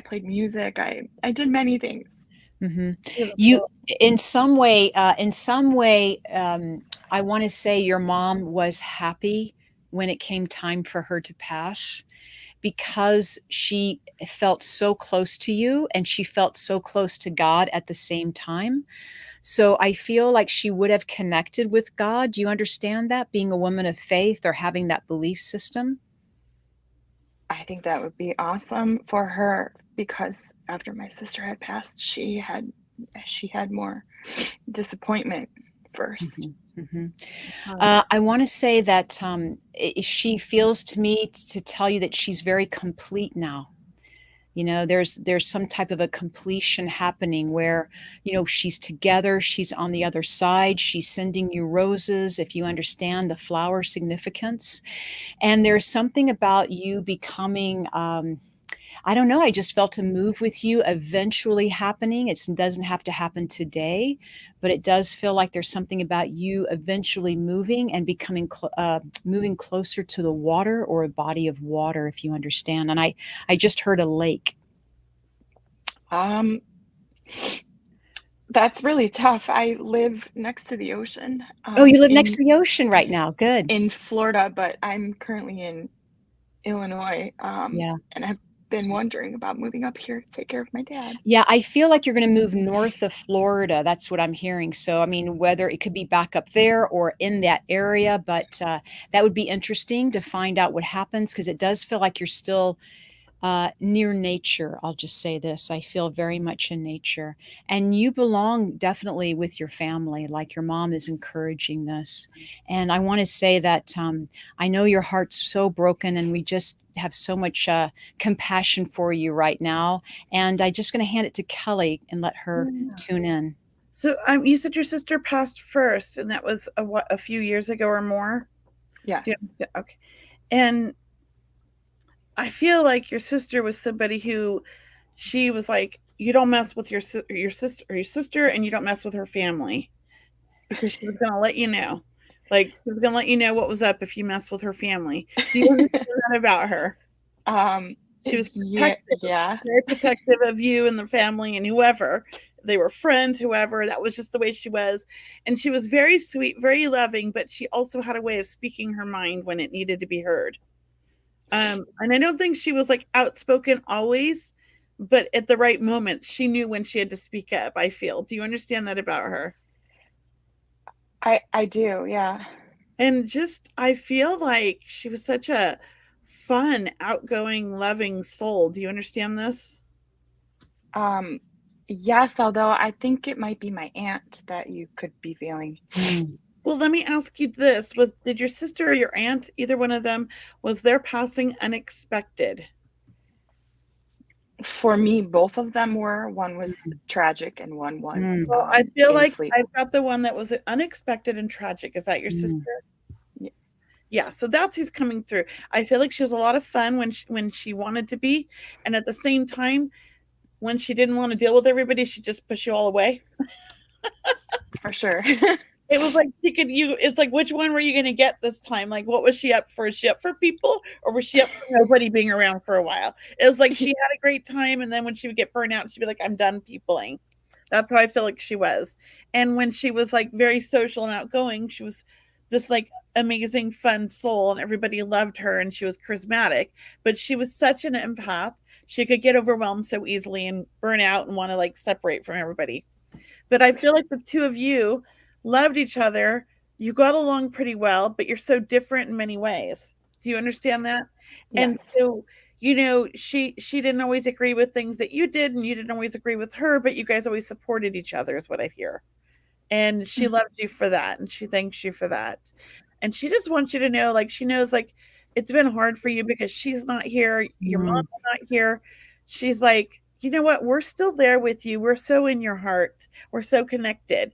played music. I did many things. Mm-hmm. You, in some way, I want to say your mom was happy when it came time for her to pass, because she felt so close to you and she felt so close to God at the same time. So I feel like she would have connected with God. Do you understand that, being a woman of faith or having that belief system? I think that would be awesome for her, because after my sister had passed, she had more disappointment first. Mm-hmm. I want to say that she feels to me to tell you that she's very complete now. You know, there's some type of a completion happening where, you know, she's together, she's on the other side, she's sending you roses, if you understand the flower significance. And there's something about you becoming, I don't know, I just felt a move with you eventually happening. It doesn't have to happen today, but it does feel like there's something about you eventually moving and becoming moving closer to the water, or a body of water, if you understand. And I just heard a lake. That's really tough. I live next to the ocean. Oh, you live next to the ocean right now. Good. In Florida, but I'm currently in Illinois. Yeah. And I've been wondering about moving up here to take care of my dad. Yeah, I feel like you're going to move north of Florida. That's what I'm hearing. So, I mean, whether it could be back up there or in that area, but that would be interesting to find out what happens, because it does feel like you're still near nature. I'll just say this. I feel very much in nature, and you belong definitely with your family. Like, your mom is encouraging this. And I want to say that I know your heart's so broken, and we just have so much compassion for you right now. And I'm just going to hand it to Kelley and let her tune in. So you said your sister passed first, and that was a few years ago or more? Yes. Yeah, okay. And I feel like your sister was somebody who, she was like, you don't mess with your sister, and you don't mess with her family, because she was going to let you know. Like, she was going to let you know what was up if you mess with her family. Do you understand that about her? She was protective, very protective of you and the family and whoever. They were friends, whoever. That was just the way she was. And she was very sweet, very loving, but she also had a way of speaking her mind when it needed to be heard. And I don't think she was like outspoken always, but at the right moment, she knew when she had to speak up, I feel. Do you understand that about her? I do, yeah. And just, I feel like she was such a fun, outgoing, loving soul. Do you understand this? Yes, although I think it might be my aunt that you could be feeling. Well, let me ask you this. Did your sister or your aunt, either one of them, was their passing unexpected? For me, both of them were. One was tragic and one was Well, I feel in like sleep. I've got the one that was unexpected and tragic. Is that your sister? Yeah, so that's who's coming through. I feel like she was a lot of fun when she wanted to be, and at the same time, when she didn't want to deal with everybody, she just pushed you all away. For sure. It was like it's like, which one were you going to get this time? Like, what was she up for? Is she up for people, or was she up for nobody being around for a while? It was like she had a great time, and then when she would get burnt out, she'd be like, I'm done peopling. That's how I feel like she was. And when she was like very social and outgoing, she was this like amazing, fun soul, and everybody loved her, and she was charismatic. But she was such an empath. She could get overwhelmed so easily and burn out and want to like separate from everybody. But I feel like the two of you loved each other. You got along pretty well, but you're so different in many ways. Do you understand that? And Yes. so, you know, she didn't always agree with things that you did, and you didn't always agree with her, but you guys always supported each other, is what I hear. And she loves you for that, and she thanks you for that. And she just wants you to know, like, she knows, like, it's been hard for you because she's not here, your mom's not here. She's like, you know what? We're still there with you. We're so in your heart. We're so connected.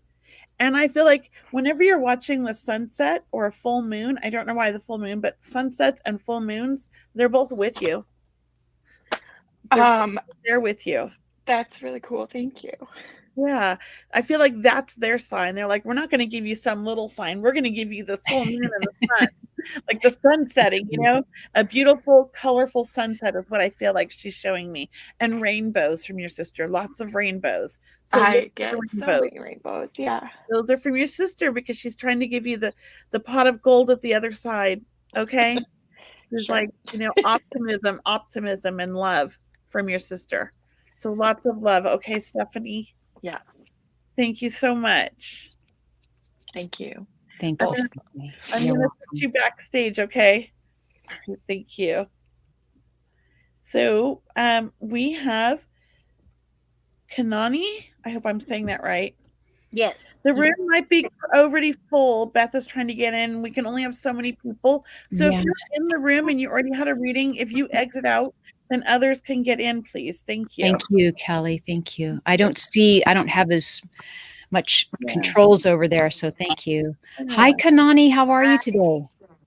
And I feel like whenever you're watching the sunset or a full moon, I don't know why the full moon, but sunsets and full moons, they're both with you. They're with you. That's really cool. Thank you. Yeah. I feel like that's their sign. They're like, we're not going to give you some little sign. We're going to give you the full moon and the sun. Like the sun setting, you know, a beautiful, colorful sunset is what I feel like she's showing me. And rainbows from your sister, lots of rainbows. So I get so many rainbows. Yeah. Those are from your sister because she's trying to give you the pot of gold at the other side. Okay. There's Sure. like, you know, optimism and love from your sister. So lots of love. Okay, Stephanie. Yes. Thank you so much. Thank you. Thank you, Stephanie. I'm You're going to put you backstage, okay? Thank you. So we have Kanani. I hope I'm saying that right. Yes. The room might be already full. Beth is trying to get in. We can only have so many people. So if you're in the room and you already had a reading, if you exit out, then others can get in, please. Thank you. Thank you, Kelley. Thank you. I don't have as much controls over there, so thank you. Hi, Kanani. How are you today?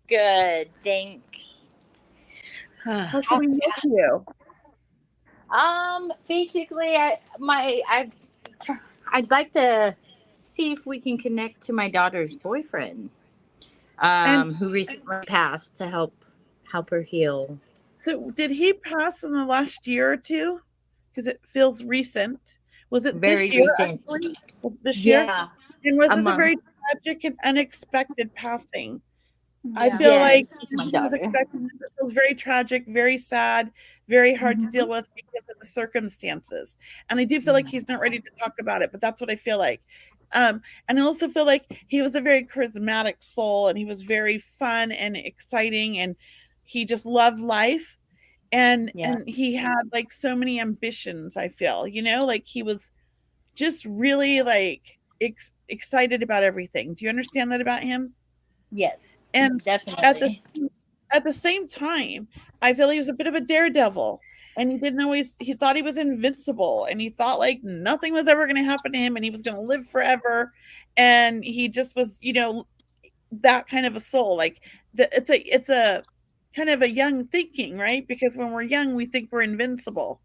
Good. Thanks. How can we help you? Basically, I'd like to see if we can connect to my daughter's boyfriend, who recently passed, to help her heal. So did he pass in the last year or two? Because it feels recent. Was it Very this year? recent. Actually? This year? Yeah. And was this a very tragic and unexpected passing? I Yeah. feel like my he was daughter. expecting this. It was very tragic, very sad, very hard to deal with because of the circumstances. And I do feel like he's not ready to talk about it, but that's what I feel like. And I also feel like he was a very charismatic soul, and he was very fun and exciting, and he just loved life. And he had like so many ambitions, I feel, you know, like he was just really like excited about everything. Do you understand that about him? Yes. And definitely. At the same time, I feel he was a bit of a daredevil, and he thought he was invincible, and he thought like nothing was ever going to happen to him, and he was going to live forever. And he just was, you know, that kind of a soul. Like it's a kind of a young thinking, right? Because when we're young, we think we're invincible.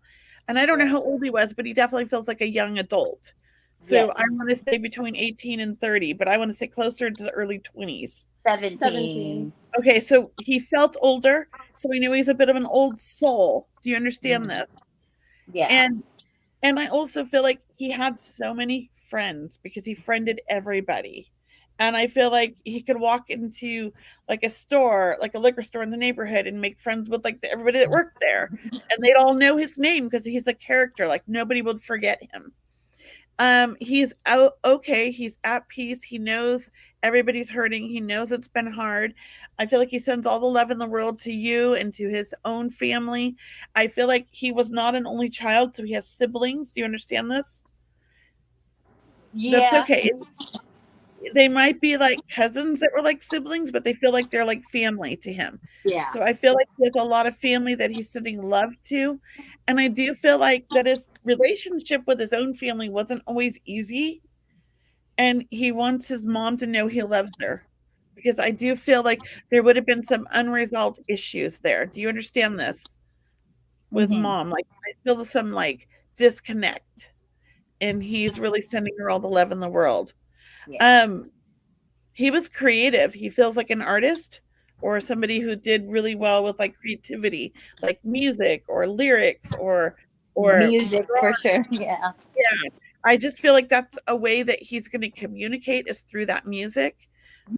And I don't know how old he was, but he definitely feels like a young adult. So I want to say between 18 and 30, but I want to say closer to the early 20s. 17. Okay, so he felt older, so we knew he's a bit of an old soul. Do you understand this? Yeah. And I also feel like he had so many friends because he friended everybody. And I feel like he could walk into like a store, like a liquor store in the neighborhood, and make friends with like everybody that worked there. And they'd all know his name because he's a character. Like nobody would forget him. He's out okay, he's at peace, he knows everybody's hurting, he knows it's been hard. I feel like he sends all the love in the world to you and to his own family. I feel like he was not an only child, so he has siblings. Do you understand this? That's Yeah. okay. They might be like cousins that were like siblings, but they feel like they're like family to him. Yeah. So I feel like there's a lot of family that he's sending love to. And I do feel like that his relationship with his own family wasn't always easy. And he wants his mom to know he loves her. Because I do feel like there would have been some unresolved issues there. Do you understand this? With Mhm. mom. Like I feel some like disconnect. And he's really sending her all the love in the world. Yeah. He was creative. He feels like an artist or somebody who did really well with like creativity, like music or lyrics or Music for sure. Yeah. yeah. I just feel like that's a way that he's going to communicate is through that music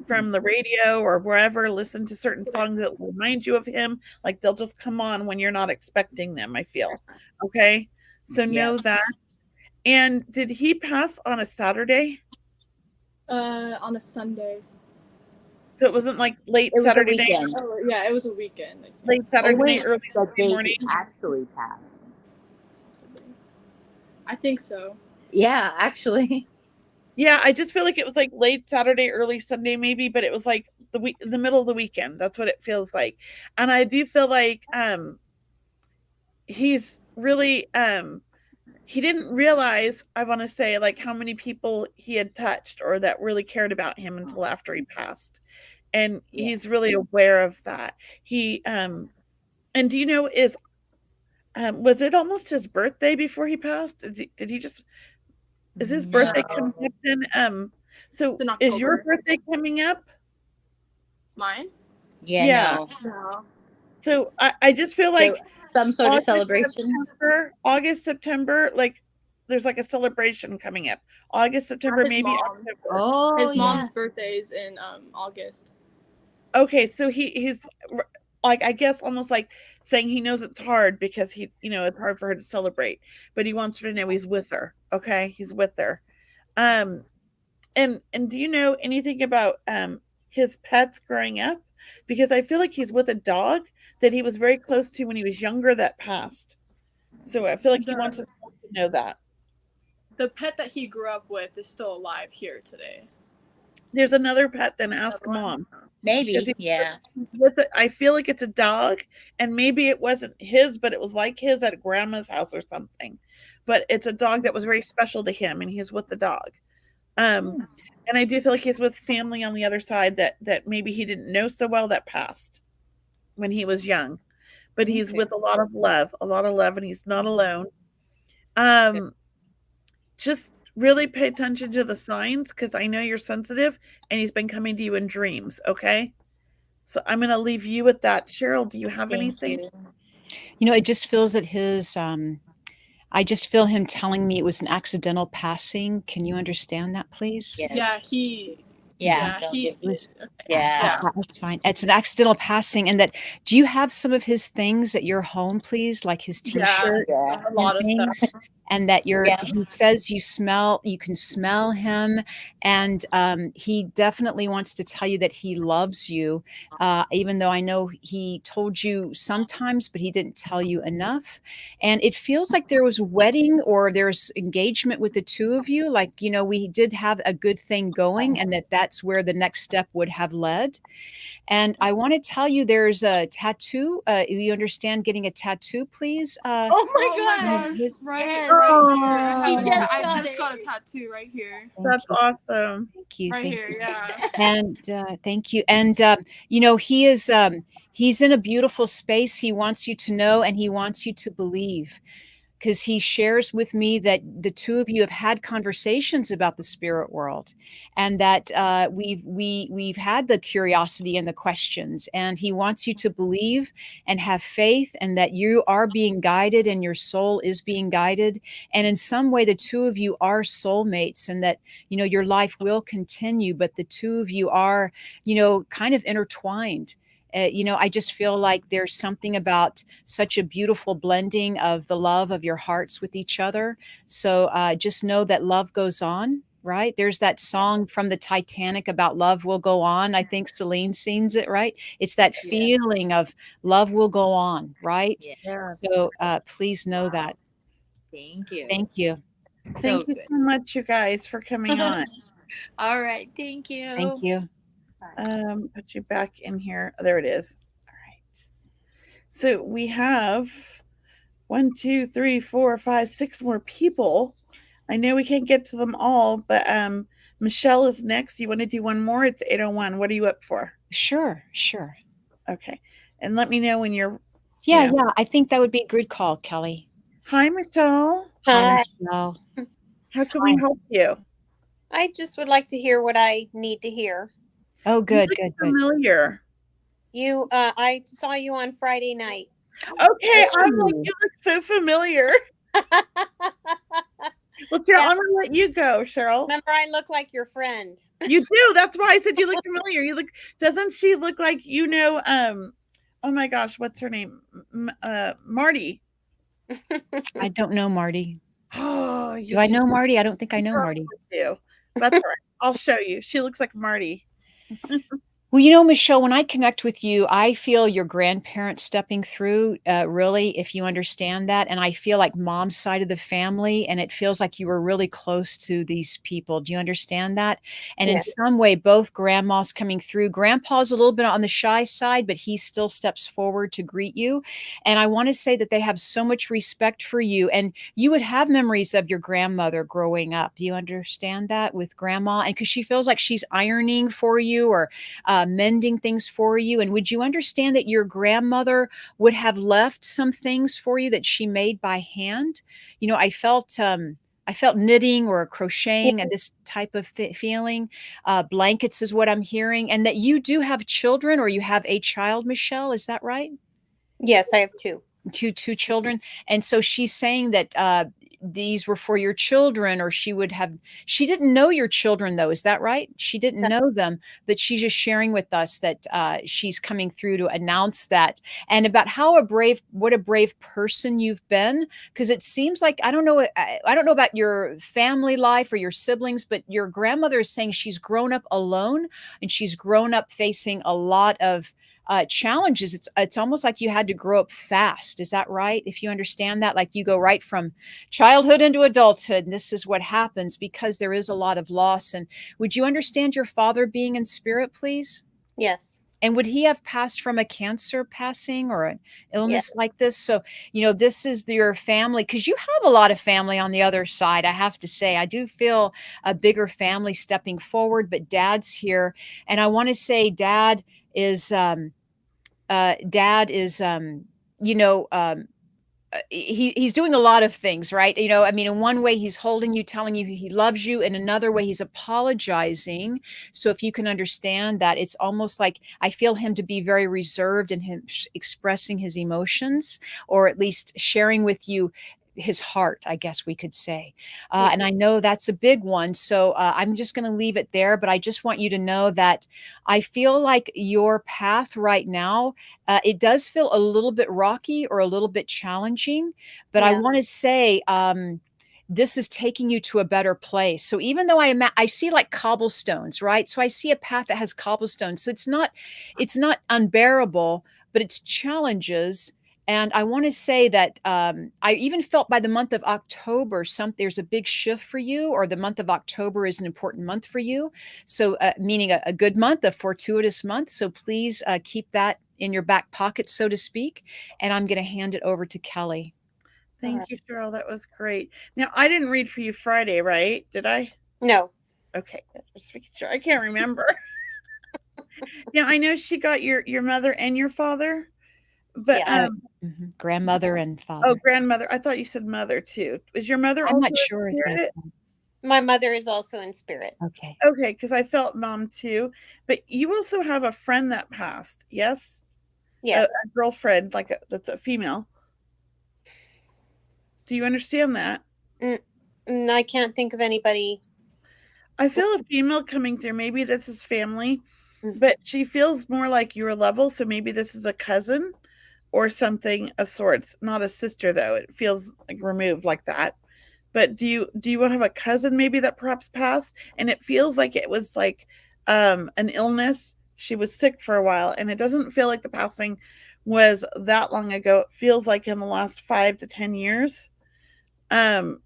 from the radio or wherever. Listen to certain songs that will remind you of him. Like they'll just come on when you're not expecting them, I feel. Okay. So Yeah. know that. And did he pass on a Saturday? On a Sunday. So it wasn't like late It was a Saturday night, weekend. Oh yeah, it was a weekend. I think. late Saturday wait, night, early the Sunday day morning. he actually passed. I think so. Yeah, actually. Yeah, I just feel like it was like late Saturday, early Sunday, maybe, but it was like the middle of the weekend. That's what it feels like. And I do feel like he's really he didn't realize, I want to say, like how many people he had touched or that really cared about him until after he passed. And Yeah. he's really aware of that. He and do you know was it almost his birthday before he passed? Did he just is his birthday coming up then? So It's in is your October. birthday coming up? Mine? Yeah, Yeah. no. No. So I just feel There like some sort of August, celebration. August, September, like there's like a celebration coming up. August, September, His maybe mom. October. Oh, His yeah. mom's birthday is in August. Okay, so he's like I guess almost like saying he knows it's hard because it's hard for her to celebrate, but he wants her to know he's with her. Okay, he's with her. And do you know anything about his pets growing up? Because I feel like he's with a dog that he was very close to when he was younger that passed. So I feel like he wants us all to know that. The pet that he grew up with is still alive here today. There's another pet, then ask mom. Maybe, yeah. I feel like it's a dog, and maybe it wasn't his, but it was like his at grandma's house or something. But it's a dog that was very special to him, and he's with the dog. And I do feel like he's with family on the other side that maybe he didn't know so well that passed when he was young. But he's with a lot of love, and he's not alone. Just really pay attention to the signs because I know you're sensitive and he's been coming to you in dreams, okay? So I'm going to leave you with that. Cheryl, do you have anything? It just feels that I just feel him telling me it was an accidental passing. Can you understand that, please? Yes. Yeah, he. Yeah, Yeah, he. Yeah. That's fine. It's an accidental passing. And that, do you have some of his things at your home, please? Like his T-shirt? Yeah. A lot of things? stuff. And that Yeah. he says you can smell him. And he definitely wants to tell you that he loves you, even though I know he told you sometimes, but he didn't tell you enough. And it feels like there was a wedding or there's engagement with the two of you. Like, we did have a good thing going and that's where the next step would have led. And I want to tell you there's a tattoo. You understand getting a tattoo, please? Oh my gosh. his- Right, Yes. right here. She just I got just it. got a tattoo right here. That's awesome. Thank you. Right thank here, you. yeah. And thank you. And he is he's in a beautiful space. He wants you to know and he wants you to believe, because he shares with me that the two of you have had conversations about the spirit world, and that we've had the curiosity and the questions, and he wants you to believe and have faith, and that you are being guided and your soul is being guided, and in some way the two of you are soulmates, and that your life will continue, but the two of you are kind of intertwined. I just feel like there's something about such a beautiful blending of the love of your hearts with each other. So just know that love goes on, right? There's that song from the Titanic about love will go on. I think Celine sings it, right? It's that Yeah. feeling of love will go on, right? Yeah. So please know Wow. that. Thank you. Thank you. So Thank you good. so much, you guys, for coming on. All right. Thank you. Thank you. Put you back in here. There it is. All right. So we have 1, 2, 3, 4, 5, 6 more people. I know we can't get to them all, but Michelle is next. You want to do one more? It's 8:01. What are you up for? Sure. Okay. And let me know when you're. Yeah. I think that would be a good call, Kelley. Hi, Michelle. Hi, Michelle. How can we help you? I just would like to hear what I need to hear. Oh, good. Familiar. I saw you on Friday night. Okay, I'm like, you look so familiar. Well, Cheryl, I'm gonna let you go, Cheryl. Remember, I look like your friend. You do. That's why I said you look familiar. Doesn't she look like oh my gosh, what's her name? Marty. I don't know Marty. Oh, Do I know Marty? I don't think I know Marty. That's all right. I'll show you. She looks like Marty. Well, Michelle, when I connect with you, I feel your grandparents stepping through, really, if you understand that. And I feel like mom's side of the family, and it feels like you were really close to these people. Do you understand that? And in some way, both grandmas coming through. Grandpa's a little bit on the shy side, but he still steps forward to greet you. And I want to say that they have so much respect for you. And you would have memories of your grandmother growing up. Do you understand that with grandma? And because she feels like she's ironing for you or mending things for you. And would you understand that your grandmother would have left some things for you that she made by hand? I felt knitting or crocheting and this type of feeling. Blankets is what I'm hearing. And that you do have children, or you have a child, Michelle. Is that right? Yes, I have two. Two children. And so she's saying that these were for your children, or she didn't know your children though. Is that right? She didn't know them, but she's just sharing with us that she's coming through to announce that, and about what a brave person you've been. Because it seems like, I don't know about your family life or your siblings, but your grandmother is saying she's grown up alone, and she's grown up facing a lot of challenges. It's almost like you had to grow up fast. Is that right? If you understand that, like you go right from childhood into adulthood, and this is what happens because there is a lot of loss. And would you understand your father being in spirit, please? Yes. And would he have passed from a cancer passing or an illness like this? So, this is your family, because you have a lot of family on the other side. I have to say, I do feel a bigger family stepping forward, but Dad's here. And I want to say Dad is he's doing a lot of things, right? In one way he's holding you, telling you he loves you. In another way, he's apologizing. So if you can understand that, it's almost like I feel him to be very reserved in him expressing his emotions, or at least sharing with you his heart, I guess we could say. And I know that's a big one. So I'm just going to leave it there. But I just want you to know that I feel like your path right now, it does feel a little bit rocky or a little bit challenging. But I want to say, this is taking you to a better place. So even though I see like cobblestones, right? So I see a path that has cobblestones. So it's not unbearable, but it's challenges. And I want to say that I even felt by the month of October, there's a big shift for you, or the month of October is an important month for you. So meaning a good month, a fortuitous month. So please keep that in your back pocket, so to speak. And I'm going to hand it over to Kelley. Thank you, Cheryl. That was great. Now, I didn't read for you Friday, right? Did I? No. Okay. Just making sure. I can't remember. Now, I know she got your mother and your father. But grandmother and father. Oh, grandmother. I thought you said mother too. Is your mother I'm also not sure. in spirit? My mother is also in spirit. Okay. Okay, because I felt mom too. But you also have a friend that passed, yes? Yes. A girlfriend, that's a female. Do you understand that? I can't think of anybody. I feel a female coming through. Maybe this is family. but she feels more like your level. So maybe this is a cousin or something of sorts. Not a sister though. It feels like removed like that. But do you have a cousin maybe that perhaps passed? And it feels like it was like an illness. She was sick for a while, and it doesn't feel like the passing was that long ago. It feels like in the last 5 to 10 years. And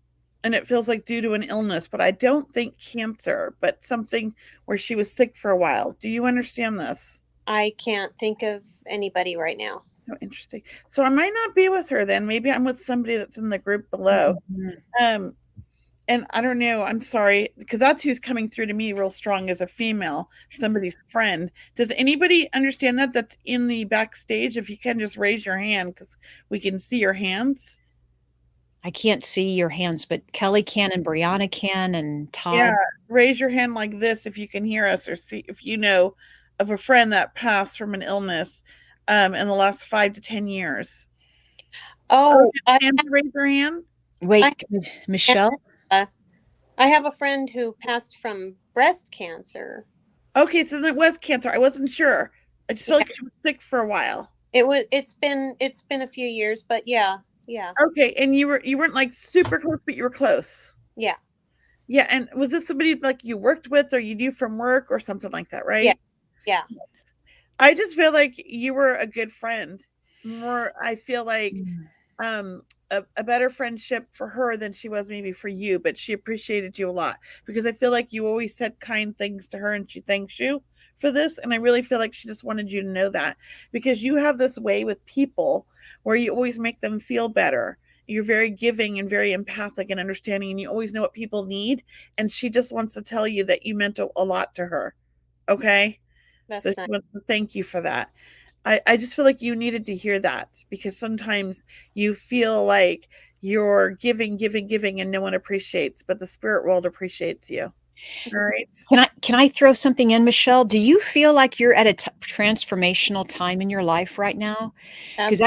it feels like due to an illness, but I don't think cancer, but something where she was sick for a while. Do you understand this? I can't think of anybody right now. Oh, interesting. So I might not be with her then. Maybe I'm with somebody that's in the group below. And I don't know. I'm sorry, because that's who's coming through to me real strong as a female, somebody's friend. Does anybody understand that that's in the backstage? If you can just raise your hand, because we can see your hands. I can't see your hands, but Kelley can and Brianna can and Todd. Yeah, raise your hand like this if you can hear us, or see if you know of a friend that passed from an illness in the last 5 to 10 years. Oh, raise your hand. Wait, Michelle? I have a friend who passed from breast cancer. Okay, so it was cancer. I wasn't sure. I just felt like she was sick for a while. It's been a few years, but yeah. Okay, and you weren't like super close, but you were close. Yeah. Yeah, and was this somebody like you worked with or you knew from work or something like that, right? Yeah. I just feel like you were a good friend. I feel like a better friendship for her than she was maybe for you, but she appreciated you a lot, because I feel like you always said kind things to her and she thanks you for this. And I really feel like she just wanted you to know that, because you have this way with people where you always make them feel better. You're very giving and very empathic and understanding, and you always know what people need. And she just wants to tell you that you meant a lot to her. Okay. That's so nice. She wants to thank you for that. I just feel like you needed to hear that, because sometimes you feel like you're giving, and no one appreciates, but the spirit world appreciates you. All right. Can I throw something in, Michelle? Do you feel like you're at a transformational time in your life right now? Because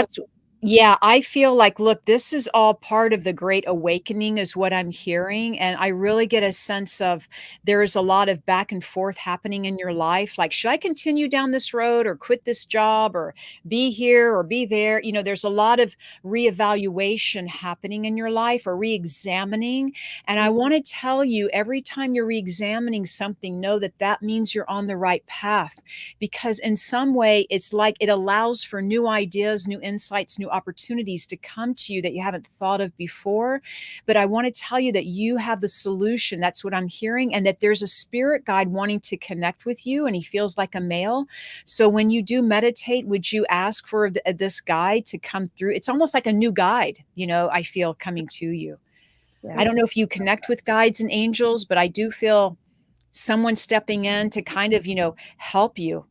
I feel like, look, this is all part of the great awakening is what I'm hearing. And I really get a sense of there's a lot of back and forth happening in your life. Like, should I continue down this road or quit this job or be here or be there? You know, there's a lot of reevaluation happening in your life, or reexamining. And I want to tell you, every time you're reexamining something, know that that means you're on the right path, because in some way it's like it allows for new ideas, new insights, new opportunities to come to you that you haven't thought of before. But I want to tell you that you have the solution. That's what I'm hearing. And that there's a spirit guide wanting to connect with you, and he feels like a male. So when you do meditate, would you ask for this guide to come through? It's almost like a new guide, I feel coming to you. I don't know if you connect with guides and angels, but I do feel someone stepping in to kind of, help you,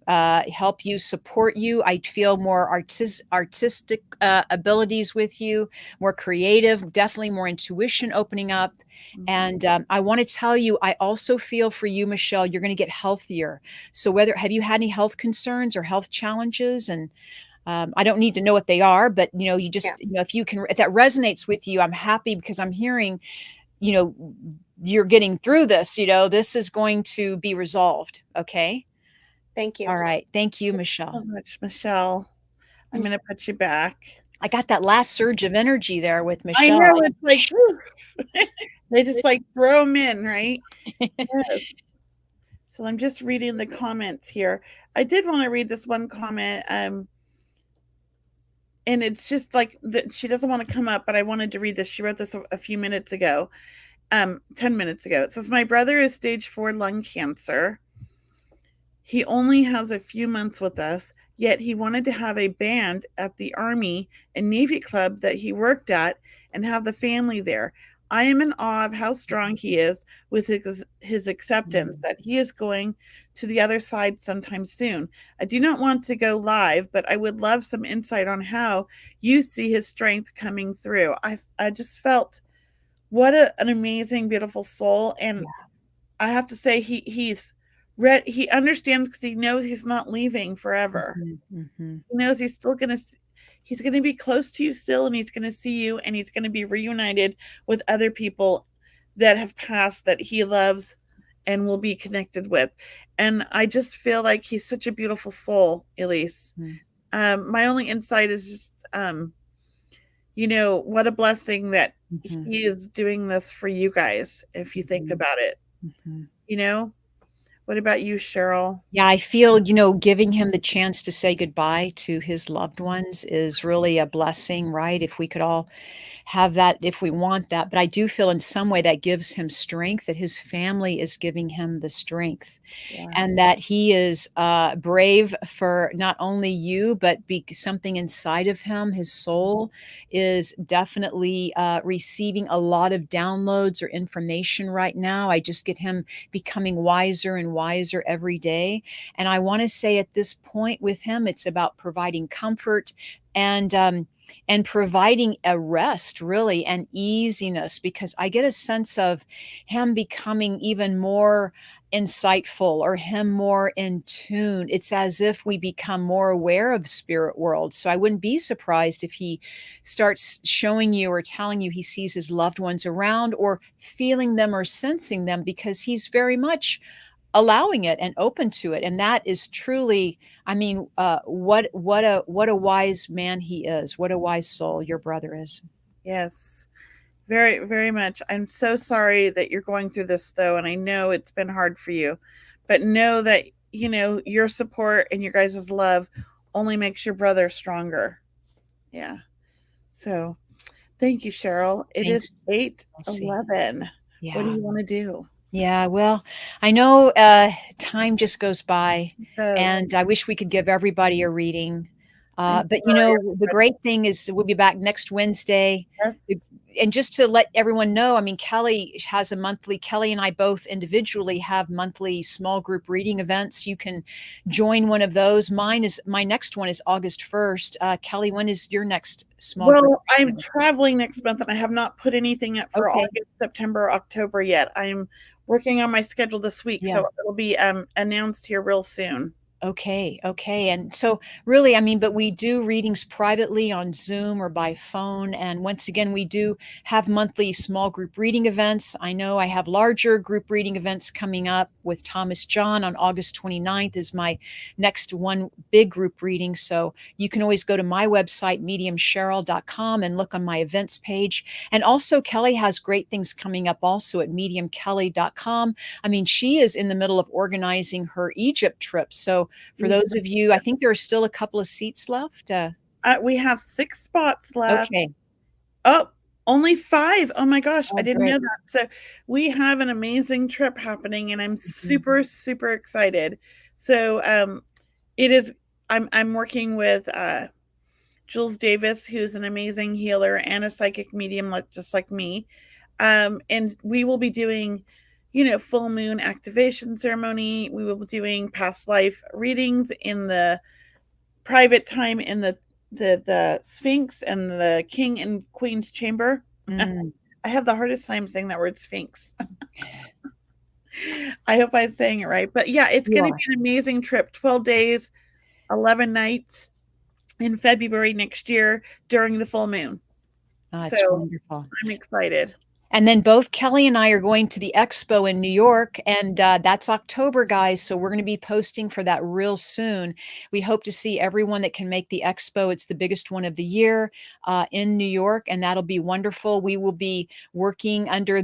support you. I feel more artistic abilities with you, more creative, definitely more intuition opening up. And I want to tell you, I also feel for you, Michelle, you're going to get healthier. So have you had any health concerns or health challenges? And I don't need to know what they are, but you just, if that resonates with you, I'm happy, because I'm hearing, you're getting through this, this is going to be resolved. Okay. Thank you. All right. Thank you, Michelle. Thank you so much, Michelle. I'm going to put you back. I got that last surge of energy there with Michelle. I know, it's like, they just like throw them in, right? Yes. So I'm just reading the comments here. I did want to read this one comment. And it's just like that she doesn't want to come up, but I wanted to read this. She wrote this a few minutes ago, 10 minutes ago. It says, my brother is stage 4 lung cancer. He only has a few months with us, yet he wanted to have a band at the Army and Navy club that he worked at and have the family there. I am in awe of how strong he is with his acceptance that he is going to the other side sometime soon. I do not want to go live, but I would love some insight on how you see his strength coming through. I just felt what an amazing, beautiful soul. And I have to say he understands, because he knows he's not leaving forever. He knows he's still going to be close to you still, and he's going to see you, and he's going to be reunited with other people that have passed that he loves and will be connected with. And I just feel like he's such a beautiful soul, Elise. My only insight is just, what a blessing that he is doing this for you guys, if you think about it. What about you, Cheryl? Yeah, I feel, giving him the chance to say goodbye to his loved ones is really a blessing, right? If we could all have that, if we want that. But I do feel in some way that gives him strength, that his family is giving him the strength, and that he is brave for not only you, but something inside of him. His soul is definitely receiving a lot of downloads or information right now. I just get him becoming wiser and wiser every day. And I want to say at this point with him, it's about providing comfort and providing a rest, really, and easiness, because I get a sense of him becoming even more insightful, or him more in tune. It's as if we become more aware of spirit world. So I wouldn't be surprised if he starts showing you or telling you he sees his loved ones around, or feeling them or sensing them, because he's very much allowing it and open to it. And that is truly, what a wise man he is. What a wise soul your brother is. Yes, very, very much. I'm so sorry that you're going through this, though, and I know it's been hard for you, but know that, your support and your guys' love only makes your brother stronger. Yeah. So thank you, Cheryl. It is 8:11. Yeah. What do you want to do? Yeah, well, I know time just goes by, and I wish we could give everybody a reading. But the great thing is we'll be back next Wednesday. And just to let everyone know, Kelley and I both individually have monthly small group reading events. You can join one of those. My next one is August 1st. Kelley, when is your next small group? Well, I'm traveling next month, and I have not put anything up for August, September, October yet. I'm working on my schedule this week, so it'll be announced here real soon. Okay. And so really, but we do readings privately on Zoom or by phone. And once again, we do have monthly small group reading events. I know I have larger group reading events coming up with Thomas John on August 29th is my next one big group reading. So you can always go to my website, mediumcheryl.com, and look on my events page. And also Kelley has great things coming up also at mediumkelly.com. She is in the middle of organizing her Egypt trip. So for those of you, I think there are still a couple of seats left. We have 6 spots left. Okay. Oh, only 5. Oh my gosh, I didn't know that. So we have an amazing trip happening, and I'm super, super excited. So I'm working with Jules Davis, who's an amazing healer and a psychic medium, just like me. And we will be doing full moon activation ceremony. We will be doing past life readings in the private time in the Sphinx and the King and Queen's chamber. I have the hardest time saying that word, Sphinx. I hope I'm saying it right. But yeah, it's going to be an amazing trip. 12 days, 11 nights in February next year during the full moon. It's wonderful. I'm excited. And then both Kelley and I are going to the expo in New York, and that's October, guys. So we're going to be posting for that real soon. We hope to see everyone that can make the expo. It's the biggest one of the year in New York, and that'll be wonderful. We will be working under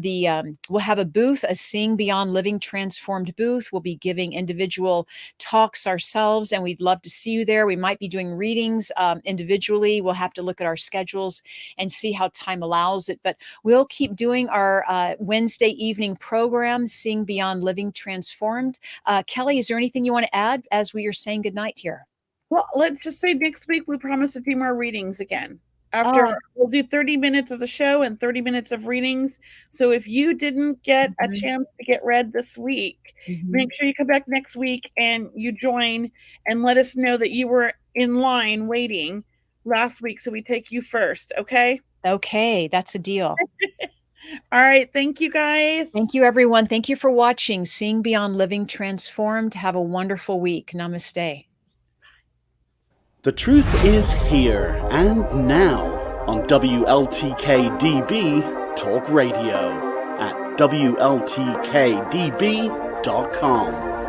we'll have a booth, a Seeing Beyond Living Transformed booth. We'll be giving individual talks ourselves, and we'd love to see you there. We might be doing readings individually. We'll have to look at our schedules and see how time allows it, but we'll keep doing our Wednesday evening program, Seeing Beyond Living Transformed. Kelley, is there anything you want to add as we are saying goodnight here? Well, let's just say next week we promise to do more readings again. We'll do 30 minutes of the show and 30 minutes of readings. So if you didn't get a chance to get read this week, make sure you come back next week and you join and let us know that you were in line waiting last week, so we take you first. Okay, that's a deal. All right. Thank you, guys. Thank you, everyone. Thank you for watching Seeing Beyond Living Transformed. Have a wonderful week. Namaste. The truth is here and now on WLTK-DB Talk Radio at WLTK-DB.com. mastermind.com.